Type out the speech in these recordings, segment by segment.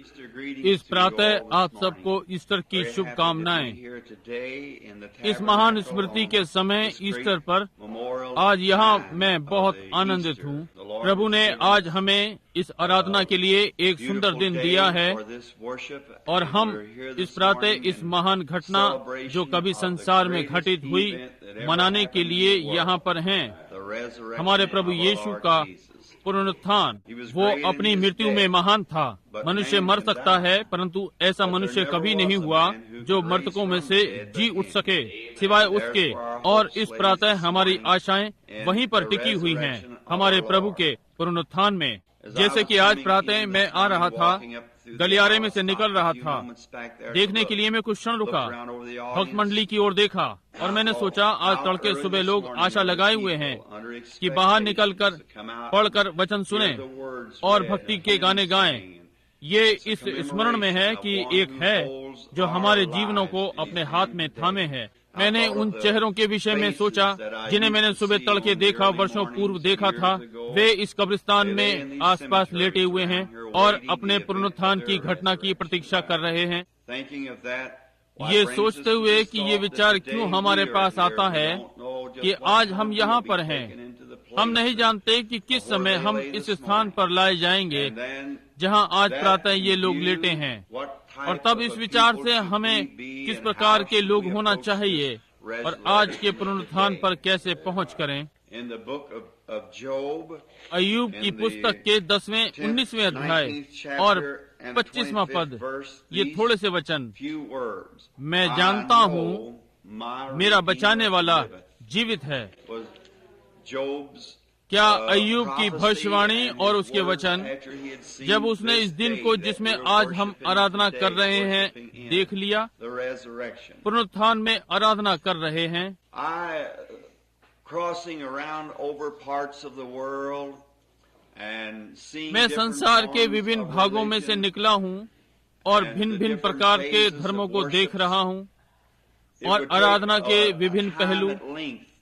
इस प्रातः आप सबको ईस्टर की शुभकामनाएं। इस महान स्मृति के समय ईस्टर पर आज यहाँ मैं बहुत आनंदित हूँ। प्रभु ने आज हमें इस आराधना के लिए एक सुंदर दिन दिया है और हम इस प्रातः इस महान घटना जो कभी संसार में घटित हुई मनाने के लिए यहाँ पर हैं। हमारे प्रभु यीशु का पुनरुत्थान। वो अपनी मृत्यु में महान था। मनुष्य मर सकता है परंतु ऐसा मनुष्य कभी नहीं हुआ जो मृतकों में से जी उठ सके सिवाय उसके। और इस प्रातः हमारी आशाएं वहीं पर टिकी हुई हैं हमारे प्रभु के पुनरुत्थान में। जैसे कि आज प्रातः मैं आ रहा था, गलियारे में से निकल रहा था, देखने के लिए मैं कुछ क्षण रुका, भक्त मंडली की ओर देखा और मैंने सोचा आज तड़के सुबह लोग आशा लगाए हुए हैं कि बाहर निकलकर पढ़कर वचन सुने और भक्ति के गाने गाएं। ये इस स्मरण में है कि एक है जो हमारे जीवनों को अपने हाथ में थामे है। मैंने उन चेहरों के विषय में सोचा जिन्हें मैंने सुबह तड़के देखा, वर्षों पूर्व देखा था। वे इस कब्रिस्तान में आसपास लेटे हुए हैं और अपने पुनरुत्थान की घटना की प्रतीक्षा कर रहे हैं। ये सोचते हुए कि ये विचार क्यों हमारे पास आता है कि आज हम यहाँ पर हैं। हम नहीं जानते कि किस समय हम इस स्थान पर लाए जाएंगे जहाँ आज प्रातः ये लोग लेटे हैं। और तब इस विचार से हमें किस प्रकार के लोग होना चाहिए और आज के पुनरुत्थान पर कैसे पहुँच करें। अय्यूब की पुस्तक के 10वें 19वें अध्याय और 25वां पद, ये थोड़े से वचन। मैं जानता हूँ मेरा बचाने वाला जीवित है। क्या अय्यूब की भविष्यवाणी और उसके वचन जब उसने इस दिन को जिसमें आज हम आराधना कर रहे हैं देख लिया, पुनरुत्थान में आराधना कर रहे हैं। मैं संसार के विभिन्न भागों में से निकला हूँ और भिन्न भिन्न प्रकार के धर्मों को देख रहा हूँ और आराधना के विभिन्न पहलू,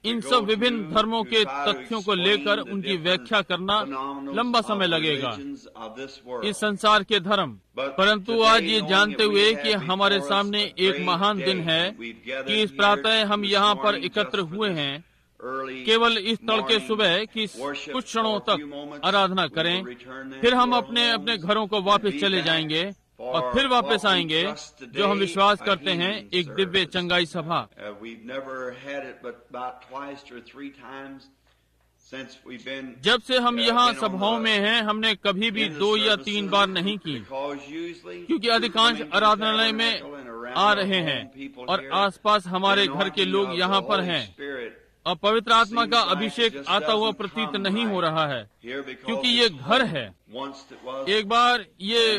इन सब विभिन्न धर्मों के तथ्यों को लेकर उनकी व्याख्या करना लंबा समय लगेगा, इस संसार के धर्म। परंतु आज ये जानते हुए कि हमारे सामने एक महान दिन है कि इस प्रातः हम यहाँ पर एकत्र हुए हैं, केवल इस तड़के सुबह की कुछ क्षणों तक आराधना करें, फिर हम अपने अपने घरों को वापस चले जाएंगे और फिर वापस आएंगे जो हम विश्वास करते हैं एक दिव्य चंगाई सभा। जब से हम यहाँ सभाओं में हैं हमने कभी भी 2 या 3 बार नहीं की, क्योंकि अधिकांश आराधनालय में आ रहे हैं और आसपास हमारे घर के लोग यहाँ पर हैं और पवित्र आत्मा का अभिषेक आता हुआ प्रतीत नहीं हो रहा है, क्योंकि ये घर है। एक बार ये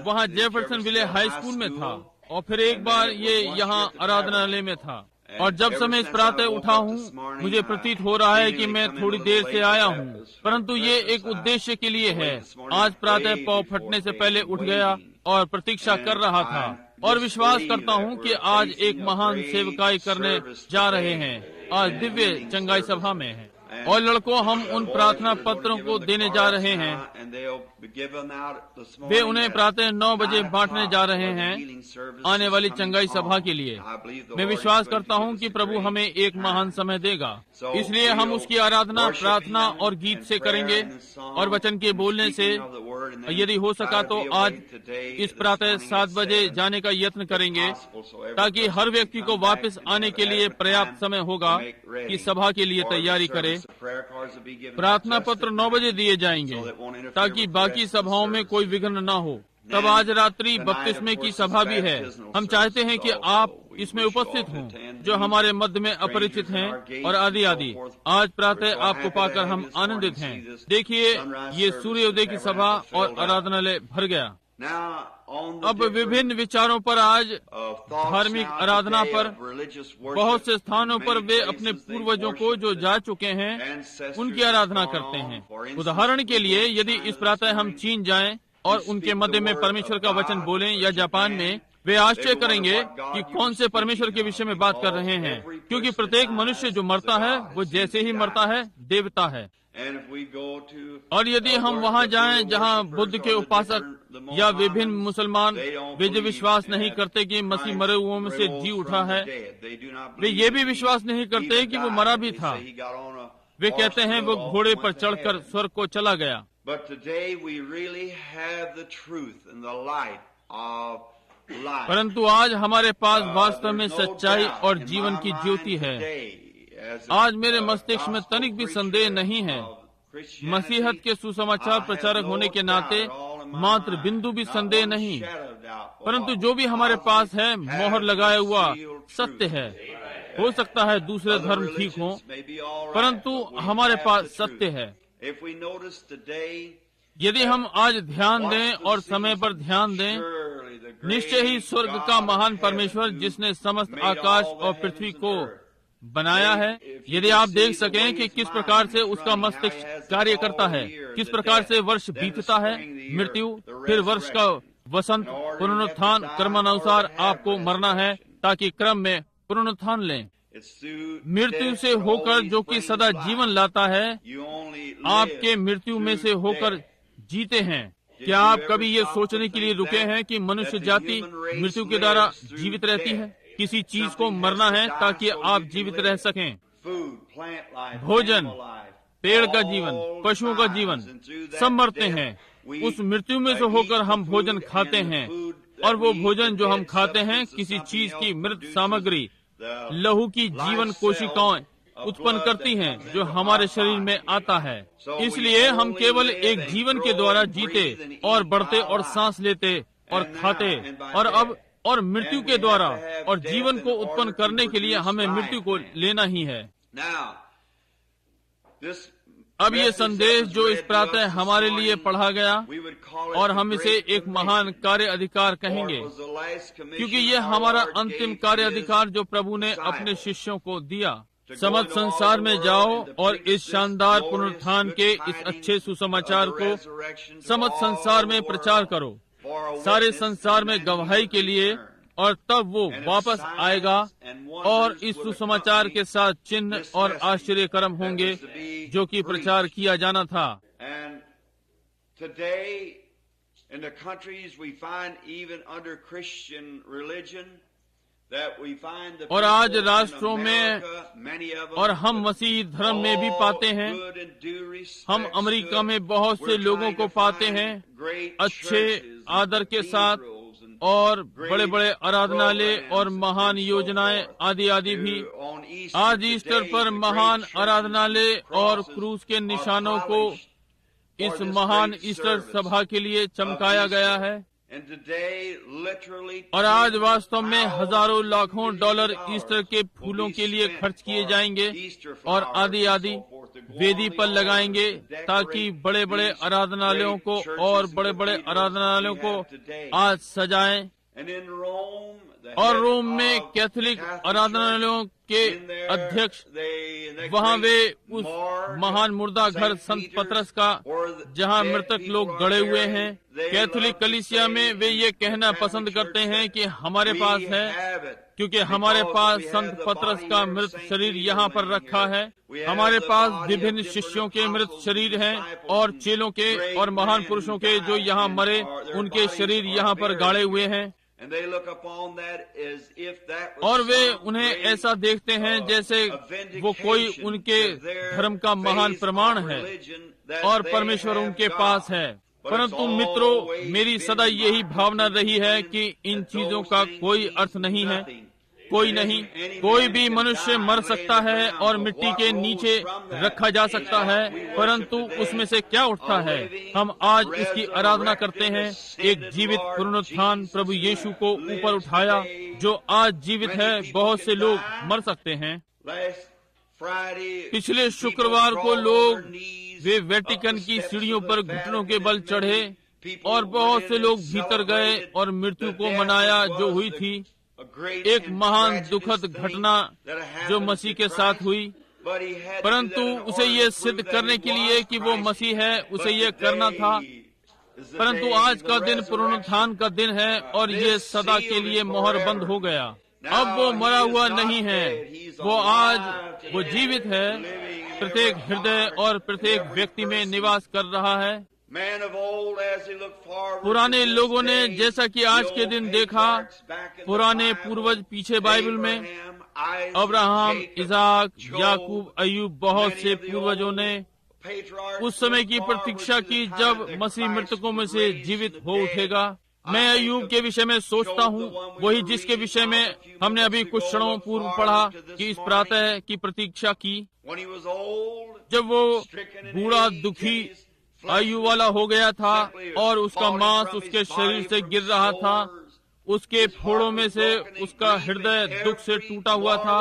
वहाँ जेफरसन विले हाई स्कूल में था और फिर एक बार ये यहाँ आराधनालय में था। और जब समय इस प्रातः उठा हूँ मुझे प्रतीत हो रहा है कि मैं थोड़ी देर से आया हूँ, परंतु ये एक उद्देश्य के लिए है। आज प्रातः पौ फटने से पहले उठ गया और प्रतीक्षा कर रहा था और विश्वास करता हूँ कि आज एक महान सेवकाई करने जा रहे हैं। आज दिव्य चंगाई सभा में है और लड़कों हम उन प्रार्थना पत्रों को देने जा रहे हैं। वे उन्हें प्रातः 9 बजे बांटने जा रहे हैं आने वाली चंगाई सभा के लिए। मैं विश्वास करता हूं कि प्रभु हमें एक महान समय देगा, इसलिए हम उसकी आराधना प्रार्थना और गीत से करेंगे और वचन के बोलने से। यदि हो सका तो आज इस प्रातः 7 बजे जाने का यत्न करेंगे ताकि हर व्यक्ति को वापस आने के लिए पर्याप्त समय होगा कि सभा के लिए तैयारी करे। प्रार्थना पत्र 9 बजे दिए जाएंगे ताकि बाकी सभाओं में कोई विघ्न न हो। तब आज रात्रि बपतिस्मे की सभा भी है। हम चाहते हैं कि आप इसमें उपस्थित हों जो हमारे मध्य में अपरिचित हैं और आदि आदि। आज प्रातः आपको पाकर हम आनंदित हैं। देखिए ये सूर्योदय की सभा और आराधनालय भर गया। अब विभिन्न विचारों पर आज धार्मिक आराधना पर बहुत से स्थानों पर वे अपने पूर्वजों को जो जा चुके हैं उनकी आराधना करते हैं। उदाहरण के लिए यदि इस प्रातः हम चीन जाएं और उनके मध्य में परमेश्वर का वचन बोलें या जापान में, वे आश्चर्य करेंगे कि कौन से परमेश्वर के विषय में बात कर रहे हैं, क्योंकि प्रत्येक मनुष्य जो मरता है वो जैसे ही मरता है देवता है। और यदि हम वहाँ जाएं जहाँ बुद्ध के उपासक या विभिन्न मुसलमान वे जो विश्वास नहीं करते कि मसीह मरे हुओं में से जी उठा है, वे ये भी विश्वास नहीं करते कि वो मरा भी था। वे कहते हैं वो घोड़े पर चढ़कर स्वर्ग को चला गया। परंतु आज हमारे पास वास्तव में सच्चाई और जीवन की ज्योति है। आज मेरे मस्तिष्क में तनिक भी संदेह नहीं है। मसीहत के सुसमाचार प्रचारक होने के नाते मात्र बिंदु भी संदेह नहीं। परंतु जो भी हमारे पास है मोहर लगाया हुआ सत्य है। हो सकता है दूसरे धर्म ठीक हो, परंतु हमारे पास सत्य है। यदि हम आज ध्यान दें और समय पर ध्यान दें, निश्चय ही स्वर्ग का महान परमेश्वर जिसने समस्त आकाश और पृथ्वी को बनाया है, यदि आप देख सकें कि किस प्रकार से उसका मस्तिष्क कार्य करता है, किस प्रकार से वर्ष बीतता है, मृत्यु, फिर वर्ष का वसंत, पुनरुत्थान, क्रमानुसार आपको मरना है ताकि क्रम में पुनरुत्थान लें। मृत्यु से होकर जो कि सदा जीवन लाता है, आपके मृत्यु में से होकर जीते हैं। क्या आप कभी ये सोचने के लिए रुके हैं कि मनुष्य जाति मृत्यु के द्वारा जीवित रहती है? किसी चीज को मरना है ताकि आप जीवित रह सकें। भोजन, पेड़ का जीवन, पशुओं का जीवन, सब मरते हैं। उस मृत्यु में से होकर हम भोजन खाते हैं, और वो भोजन जो हम खाते हैं किसी चीज की मृत सामग्री, लहू की जीवन कोशिकाएं उत्पन्न करती हैं जो हमारे शरीर में आता है। इसलिए हम केवल एक जीवन के द्वारा जीते और बढ़ते और सांस लेते और खाते, और मृत्यु के द्वारा और जीवन को उत्पन्न करने के लिए हमें मृत्यु को लेना ही है। अब ये संदेश जो इस प्रातः हमारे लिए पढ़ा गया, और हम इसे एक महान कार्य अधिकार कहेंगे, क्योंकि ये हमारा अंतिम कार्य अधिकार जो प्रभु ने अपने शिष्यों को दिया। समस्त संसार में जाओ और इस शानदार पुनरुत्थान के इस अच्छे सुसमाचार को समस्त संसार में प्रचार करो, सारे संसार में गवाही के लिए, और तब वो वापस आएगा और इस सुसमाचार के साथ चिन्ह और आश्चर्य कर्म होंगे जो कि प्रचार किया जाना था। और आज राष्ट्रों में और हम मसीही धर्म में भी पाते हैं, हम अमेरिका में बहुत से लोगों को पाते हैं अच्छे आदर के साथ, और बड़े बड़े आराधनालय और महान योजनाएं आदि आदि भी। आज ईस्टर पर महान आराधनालय और क्रूस के निशानों को इस महान ईस्टर सभा के लिए चमकाया गया है। और आज वास्तव में हजारों लाखों डॉलर ईस्टर के फूलों के लिए खर्च किए जाएंगे और आदि आदि वेदी पर लगाएंगे, ताकि बड़े बड़े आराधनालयों को और बड़े बड़े आराधनालयों को आज सजाएं। और रोम में कैथोलिक आराधनालयों के अध्यक्ष, वहाँ वे उस महान मुर्दा घर संत पतरस का, जहाँ मृतक लोग गड़े हुए हैं, कैथोलिक कलीसिया में वे ये कहना पसंद करते हैं कि हमारे पास है, क्योंकि हमारे पास संत पतरस का मृत शरीर यहाँ पर रखा है। हमारे पास विभिन्न शिष्यों के मृत शरीर हैं, और चेलों के और महान पुरुषों के जो यहाँ मरे, उनके शरीर यहाँ पर गाड़े हुए हैं। और वे उन्हें ऐसा देखते हैं जैसे वो कोई उनके धर्म का महान प्रमाण है और परमेश्वर उनके पास है। परंतु मित्रों, मेरी सदा यही भावना रही है कि इन चीजों का कोई अर्थ नहीं है। कोई नहीं, कोई भी मनुष्य मर सकता है और मिट्टी के नीचे रखा जा सकता है, परंतु उसमें से क्या उठता है? हम आज उसकी आराधना करते हैं। एक जीवित पुनरुत्थान प्रभु यीशु को ऊपर उठाया, जो आज जीवित है। बहुत से लोग मर सकते हैं। पिछले शुक्रवार को लोग वे वेटिकन की सीढ़ियों पर घुटनों के बल चढ़े, और बहुत से लोग भीतर गए और मृत्यु को मनाया जो हुई थी। एक महान दुखद घटना जो मसीह के साथ हुई, परंतु उसे ये सिद्ध करने के लिए कि वो मसीह है, उसे ये करना था। परंतु आज का दिन पुनरुत्थान का दिन है, और ये सदा के लिए मोहर बंद हो गया। अब वो मरा हुआ नहीं है, वो जीवित है, प्रत्येक हृदय और प्रत्येक व्यक्ति में निवास कर रहा है। पुराने लोगों ने जैसा कि आज के दिन देखा, पुराने पूर्वज पीछे बाइबल में अब्राहम, इसाक, याकूब, अय्यूब, बहुत से पूर्वजों ने उस समय की प्रतीक्षा की जब मसीह मृतकों में से जीवित हो उठेगा। मैं अय्यूब के विषय में सोचता हूँ, वही जिसके विषय में हमने अभी कुछ क्षणों पूर्व पढ़ा कि इस प्रातः की प्रतीक्षा की। जब वो बूढ़ा, दुखी, आयु वाला हो गया था और उसका मांस उसके शरीर से गिर रहा था, उसके फोड़ों में से उसका हृदय दुख से टूटा हुआ था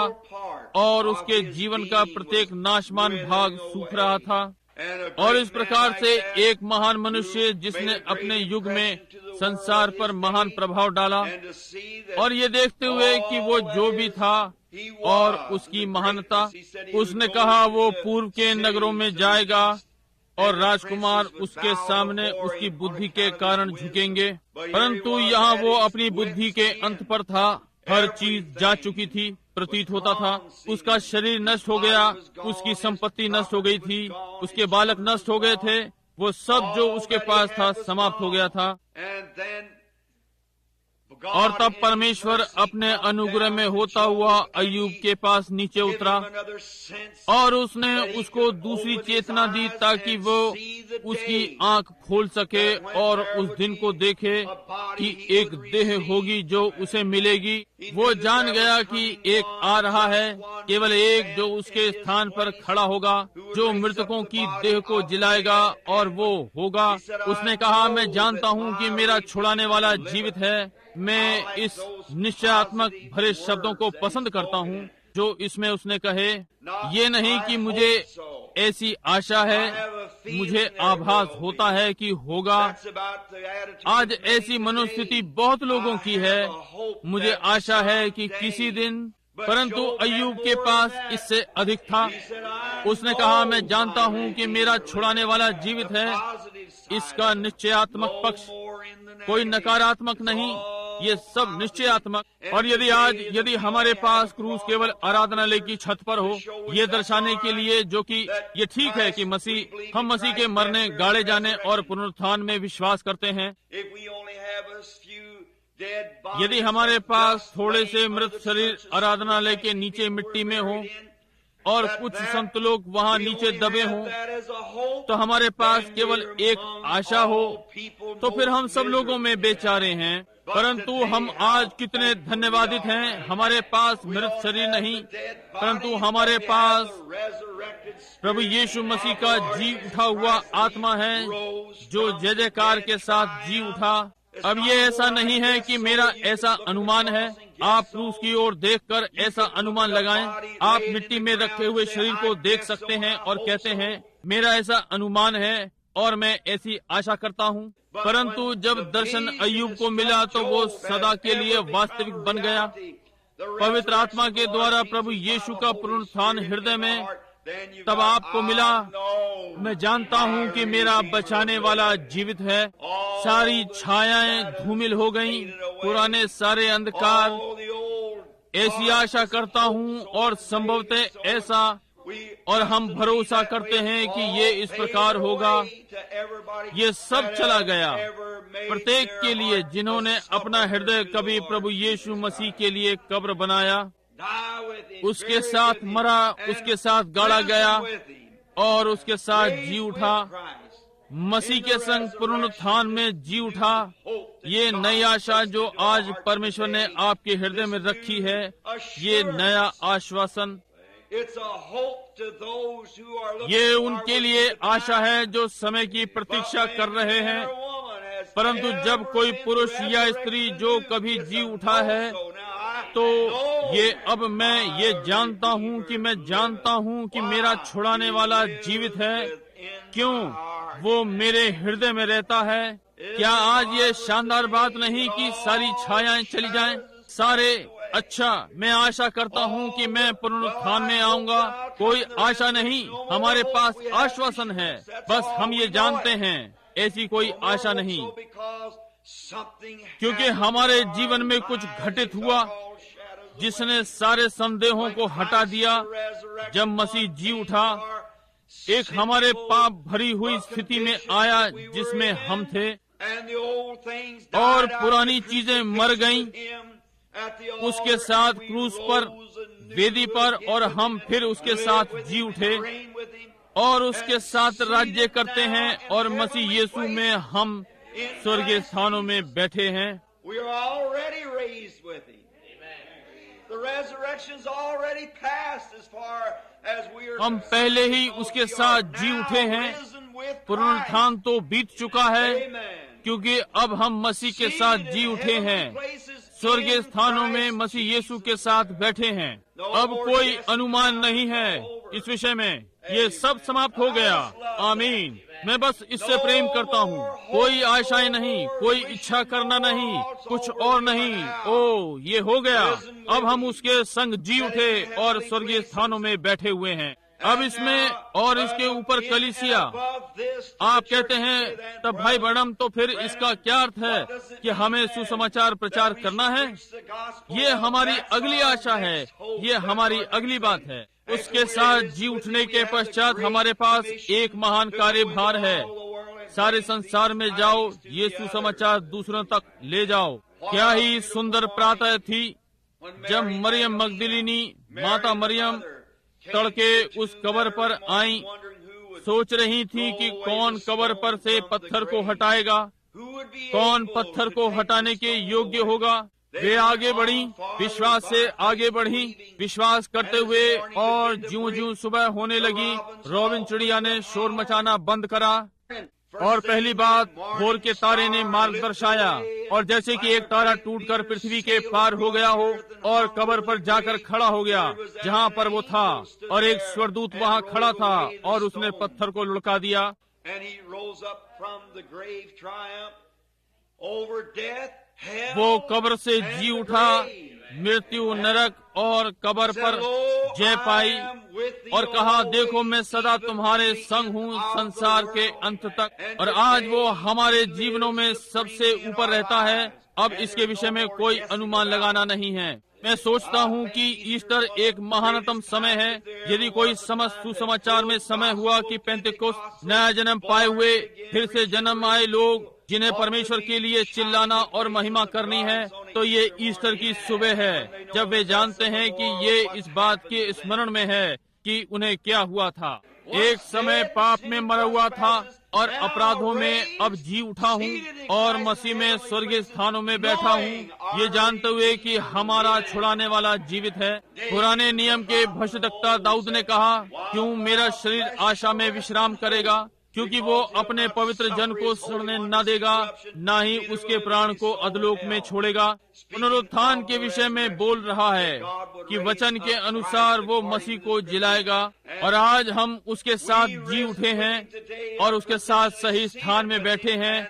और उसके जीवन का प्रत्येक नाशमान भाग सूख रहा था। और इस प्रकार से एक महान मनुष्य जिसने अपने युग में संसार पर महान प्रभाव डाला, और ये देखते हुए कि वो जो भी था और उसकी महानता, उसने कहा वो पूर्व के नगरों में जाएगा और राजकुमार उसके सामने उसकी बुद्धि के कारण झुकेंगे। परंतु यहाँ वो अपनी बुद्धि के अंत पर था, हर चीज जा चुकी थी, प्रतीत होता था। उसका शरीर नष्ट हो गया, उसकी संपत्ति नष्ट हो गई थी, उसके बालक नष्ट हो गए थे, वो सब जो उसके पास था समाप्त हो गया था। और तब परमेश्वर अपने अनुग्रह में होता हुआ अय्यूब के पास नीचे उतरा और उसने उसको दूसरी चेतना दी ताकि वो उसकी आंख खोल सके और उस दिन को देखे कि एक देह होगी जो उसे मिलेगी। वो जान गया कि एक आ रहा है, केवल एक जो उसके स्थान पर खड़ा होगा, जो मृतकों की देह को जिलाएगा, और वो होगा। उसने कहा, मैं जानता हूँ कि मेरा छुड़ाने वाला जीवित है। मैं इस निश्चयात्मक भरे शब्दों को पसंद करता हूँ जो इसमें उसने कहे। ये नहीं कि मुझे ऐसी आशा है, मुझे आभास होता है कि होगा। आज ऐसी मनोस्थिति बहुत लोगों की है। मुझे आशा है कि किसी दिन, परंतु अय्यूब के पास इससे अधिक था। उसने कहा, मैं जानता हूँ कि मेरा छुड़ाने वाला जीवित है। इसका निश्चयात्मक पक्ष, कोई नकारात्मक नहीं, ये सब निश्चयात्मक। और यदि हमारे पास क्रूस केवल आराधनालय की छत पर हो, ये दर्शाने के लिए जो कि ये ठीक है कि हम मसीह के मरने, गाड़े जाने और पुनरुत्थान में विश्वास करते हैं। यदि हमारे पास थोड़े से मृत शरीर आराधनालय के नीचे मिट्टी में हो और कुछ संत लोग वहाँ नीचे दबे हों, तो हमारे पास केवल एक आशा हो, तो फिर हम सब लोगों में बेचारे हैं। परंतु हम आज कितने धन्यवादित हैं, हमारे पास मृत शरीर नहीं, परंतु हमारे पास प्रभु यीशु मसीह का जी उठा हुआ आत्मा है जो जय जयकार के साथ जी उठा। अब ये ऐसा नहीं है कि मेरा ऐसा अनुमान है। आप क्रूस की ओर देखकर ऐसा अनुमान लगाएं। आप मिट्टी में रखे हुए शरीर को देख सकते हैं और कहते हैं, मेरा ऐसा अनुमान है और मैं ऐसी आशा करता हूँ। परंतु जब दर्शन अय्यूब को मिला तो वो सदा के लिए वास्तविक बन गया। पवित्र आत्मा के द्वारा प्रभु यीशु का पुनरुत्थान हृदय में तब आपको मिला। मैं जानता हूँ कि मेरा बचाने वाला जीवित है। सारी छायाएं धूमिल हो गईं, पुराने सारे अंधकार। ऐसी आशा करता हूँ और संभवतः ऐसा, और हम भरोसा करते हैं कि ये इस प्रकार होगा। ये सब चला गया प्रत्येक के लिए जिन्होंने अपना हृदय कभी प्रभु यीशु मसीह के लिए कब्र बनाया, उसके साथ मरा, उसके साथ गाड़ा गया और उसके साथ जी उठा, मसीह के संग पुनरुत्थान में जी उठा। ये नई आशा जो आज परमेश्वर ने आपके हृदय में रखी है, ये नया आश्वासन, ये उनके लिए आशा है जो समय की प्रतीक्षा कर रहे हैं। परंतु जब कोई पुरुष या स्त्री जो कभी जी उठा है, तो ये अब मैं ये जानता हूँ कि मैं जानता हूँ कि मेरा छुड़ाने वाला जीवित है। क्यों? वो मेरे हृदय में रहता है। क्या आज ये शानदार बात नहीं कि सारी छायाएं चली जाएं, सारे? अच्छा, मैं आशा करता हूँ कि मैं पुनरुत्थान में आऊँगा। कोई आशा नहीं, हमारे पास आश्वासन है। बस हम ये जानते हैं, ऐसी कोई आशा नहीं, क्योंकि हमारे जीवन में कुछ घटित हुआ जिसने सारे संदेहों को हटा दिया। जब मसीह जी उठा, एक हमारे पाप भरी हुई स्थिति में आया जिसमें हम थे, और पुरानी चीजें मर गईं उसके साथ क्रूस पर, वेदी पर, और हम फिर उसके साथ जी उठे और उसके साथ राज्य करते हैं, और मसीह यीशु में हम स्वर्गीय स्थानों में बैठे हैं। हम पहले ही उसके साथ जी उठे हैं। पुनरुत्थान तो बीत चुका है, क्योंकि अब हम मसीह के साथ जी उठे हैं, स्वर्गीय स्थानों में मसीह यीशु के साथ बैठे हैं। अब कोई अनुमान नहीं है इस विषय में, ये सब समाप्त हो गया। आमीन। मैं बस इससे प्रेम करता हूँ। कोई आशाएं नहीं, कोई इच्छा करना नहीं, कुछ और नहीं। ओ, ये हो गया। अब हम उसके संग जी उठे और स्वर्गीय स्थानों में बैठे हुए हैं। अब इसमें और इसके ऊपर कलीसिया। आप कहते हैं तब भाई ब्रैनम, तो फिर इसका क्या अर्थ है कि हमें सुसमाचार प्रचार करना है? ये हमारी अगली आशा है, ये हमारी अगली बात है। उसके साथ जी उठने के पश्चात हमारे पास एक महान कार्यभार है। सारे संसार में जाओ, ये सुसमाचार दूसरों तक ले जाओ। क्या ही सुंदर प्रातः थी जब मरियम मगदलिनी, माता मरियम, तड़के उस कब्र पर आई, सोच रही थी कि कौन कब्र पर से पत्थर को हटाएगा, कौन पत्थर को हटाने के योग्य होगा। वे आगे बढ़ी, विश्वास से आगे बढ़ी, विश्वास करते हुए, और ज्यों ज्यों सुबह होने लगी, रॉबिन चिड़िया ने शोर मचाना बंद करा, और पहली बात भोर के तारे ने मार्ग दर्शाया। और जैसे कि एक तारा टूटकर पृथ्वी के पार हो गया हो और कब्र पर जाकर खड़ा हो गया जहाँ पर वो था, और एक स्वर्गदूत वहाँ खड़ा था और उसने पत्थर को लुढ़का दिया। वो कब्र से जी उठा, मृत्यु, नरक और कब्र पर जय पाई, और कहा, देखो मैं सदा तुम्हारे संग हूँ संसार के अंत तक। और आज वो हमारे जीवनों में सबसे ऊपर रहता है। अब इसके विषय में कोई अनुमान लगाना नहीं है। मैं सोचता हूँ कि ईस्टर एक महानतम समय है। यदि कोई समस्त सुसमाचार में समय हुआ कि पेंतेकोस्त, नया जन्म पाए हुए, फिर से जन्म आए लोग जिन्हें परमेश्वर के लिए चिल्लाना और महिमा करनी है, तो ये ईस्टर की सुबह है, जब वे जानते हैं कि ये इस बात के स्मरण में है कि उन्हें क्या हुआ था। एक समय पाप में मरा हुआ था और अपराधों में अब जी उठा हूँ, और मसीह में स्वर्गीय स्थानों में बैठा हूँ, ये जानते हुए कि हमारा छुड़ाने वाला जीवित है। पुराने नियम के भविष्यद्वक्ता दाऊद ने कहा, क्यों मेरा शरीर आशा में विश्राम करेगा, क्योंकि वो अपने पवित्र जन को सड़ने न देगा, न ही उसके प्राण को अधलोक में छोड़ेगा। पुनरुत्थान के विषय में बोल रहा है कि वचन के अनुसार वो मसीह को जिलाएगा, और आज हम उसके साथ जी उठे हैं और उसके साथ सही स्थान में बैठे हैं,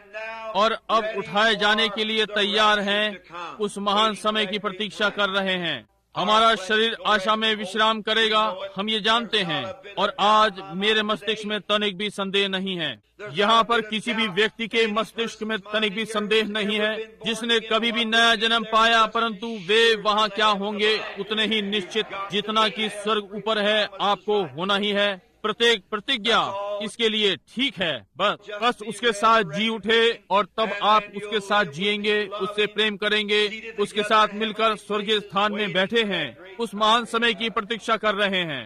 और अब उठाए जाने के लिए तैयार हैं, उस महान समय की प्रतीक्षा कर रहे हैं। हमारा शरीर आशा में विश्राम करेगा, हम ये जानते हैं। और आज मेरे मस्तिष्क में तनिक भी संदेह नहीं है। यहाँ पर किसी भी व्यक्ति के मस्तिष्क में तनिक भी संदेह नहीं है जिसने कभी भी नया जन्म पाया, परंतु वे वहाँ क्या होंगे उतने ही निश्चित जितना कि स्वर्ग ऊपर है आपको होना ही है। प्रत्येक प्रतिज्ञा इसके लिए ठीक है। बस उसके साथ जी उठे, और तब आप उसके साथ जिएंगे, उससे प्रेम करेंगे, उसके साथ मिलकर स्वर्गीय स्थान में बैठे हैं, उस महान समय की प्रतीक्षा कर रहे हैं।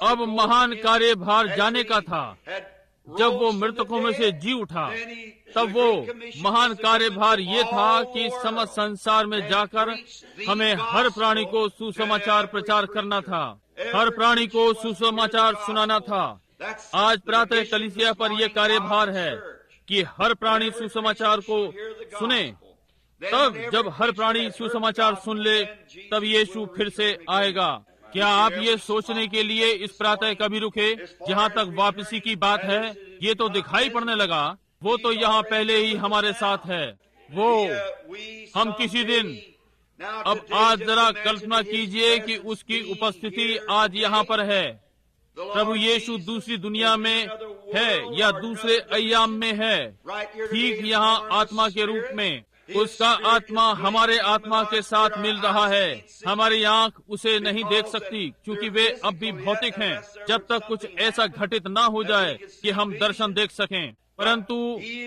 अब महान कार्यभार जाने का था। जब वो मृतकों में से जी उठा, तब वो महान कार्यभार ये था कि समस्त संसार में जाकर हमें हर प्राणी को सुसमाचार प्रचार करना था, हर प्राणी को सुसमाचार सुनाना था। आज प्रातः कलीसिया पर यह कार्यभार है कि हर प्राणी सुसमाचार को सुने। तब जब हर प्राणी सुसमाचार सुन ले, तब यीशु फिर से आएगा। क्या आप ये सोचने के लिए इस प्रातः कभी रुके जहाँ तक वापसी की बात है? ये तो दिखाई पड़ने लगा, वो तो यहाँ पहले ही हमारे साथ है। वो हम किसी दिन, अब आज जरा कल्पना कीजिए कि उसकी उपस्थिति आज यहाँ पर है। प्रभु यीशु दूसरी दुनिया में है या दूसरे अय्याम में है, ठीक यहाँ आत्मा के रूप में। उसका आत्मा हमारे आत्मा के साथ मिल रहा है। हमारी आंख उसे नहीं देख सकती क्योंकि वे अब भी भौतिक हैं, जब तक कुछ ऐसा घटित ना हो जाए कि हम दर्शन देख सकें। परंतु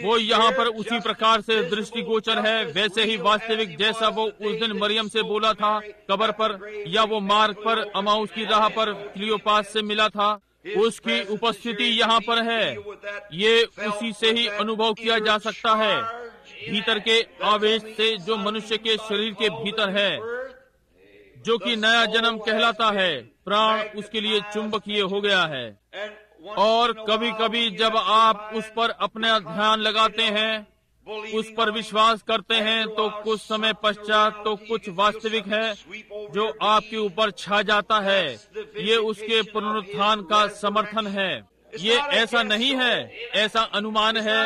वो यहाँ पर उसी प्रकार से दृष्टिगोचर है, वैसे ही वास्तविक जैसा वो उस दिन मरियम से बोला था कब्र पर, या वो मार्ग पर अमाउस की राह पर क्लियोपास से मिला था। उसकी उपस्थिति यहाँ पर है। ये उसी से ही अनुभव किया जा सकता है, भीतर के आवेश से जो मनुष्य के शरीर के भीतर है, जो कि नया जन्म कहलाता है। प्राण उसके लिए चुंबकीय हो गया है। और कभी कभी जब आप उस पर अपना ध्यान लगाते हैं, उस पर विश्वास करते हैं, तो कुछ समय पश्चात तो कुछ वास्तविक है जो आपके ऊपर छा जाता है। ये उसके पुनरुत्थान का समर्थन है। ये ऐसा नहीं है, ऐसा अनुमान है,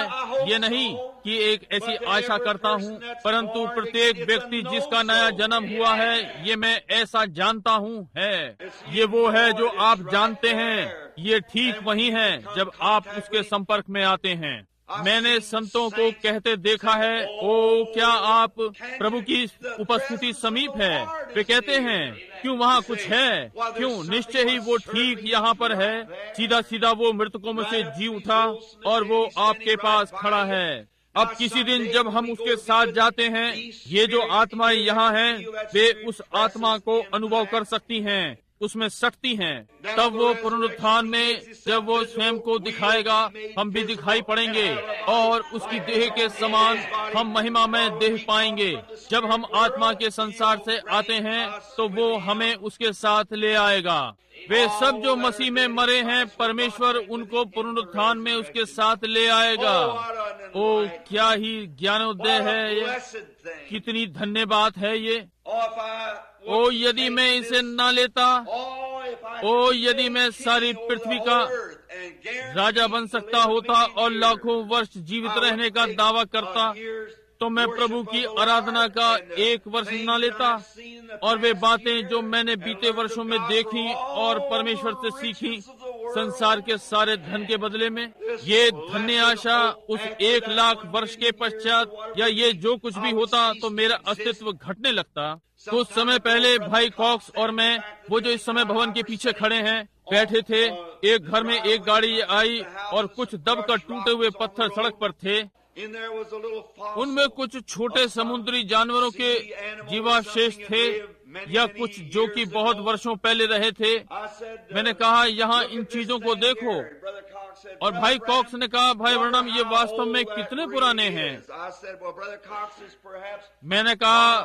ये नहीं कि एक ऐसी आशा करता हूँ, परंतु प्रत्येक व्यक्ति जिसका नया जन्म हुआ है, ये मैं ऐसा जानता हूँ है। ये वो है जो आप जानते हैं। ये ठीक वही है जब आप उसके संपर्क में आते हैं। मैंने संतों को कहते देखा है, ओ क्या आप प्रभु की उपस्थिति समीप है। वे कहते हैं, क्यों वहाँ कुछ है? क्यों? निश्चय ही वो ठीक यहाँ पर है। सीधा सीधा वो मृतकों में से जी उठा और वो आपके पास खड़ा है। अब किसी दिन जब हम उसके साथ जाते हैं, ये जो आत्माएं यहाँ हैं, वे उस आत्मा को अनुभव कर सकती हैं, उसमें सकती हैं। तब वो पुनरुत्थान में जब वो स्वयं को दिखाएगा, हम भी दिखाई पड़ेंगे और उसकी देह के समान हम महिमा में देह पाएंगे। जब हम आत्मा के संसार से आते हैं तो वो हमें उसके साथ ले आएगा। वे सब जो मसीह में मरे हैं, परमेश्वर उनको पुनरुत्थान में उसके साथ ले आएगा। ओ क्या ही ज्ञानोदय है ये, कितनी धन्य बात है ये। ओ यदि मैं इसे न लेता, ओ यदि मैं सारी पृथ्वी का राजा बन सकता होता और लाखों वर्ष जीवित रहने का दावा करता, तो मैं प्रभु की आराधना का 1 वर्ष न लेता और वे बातें जो मैंने बीते वर्षों में देखी और परमेश्वर से सीखी, संसार के सारे धन के बदले में, ये धन्य आशा उस 1 लाख वर्ष के पश्चात, या ये जो कुछ भी होता तो मेरा अस्तित्व घटने लगता। कुछ समय पहले भाई कॉक्स और मैं, वो जो इस समय भवन के पीछे खड़े हैं, बैठे थे। एक घर में एक गाड़ी आई और कुछ दबकर टूटे हुए पत्थर सड़क पर थे। उनमें कुछ छोटे समुद्री जानवरों के जीवावशेष थे, या कुछ जो कि बहुत वर्षों पहले रहे थे। मैंने कहा, यहाँ इन चीजों को देखो। और भाई कॉक्स ने कहा, भाई ब्रैनम, ये वास्तव में कितने पुराने हैं। मैंने कहा,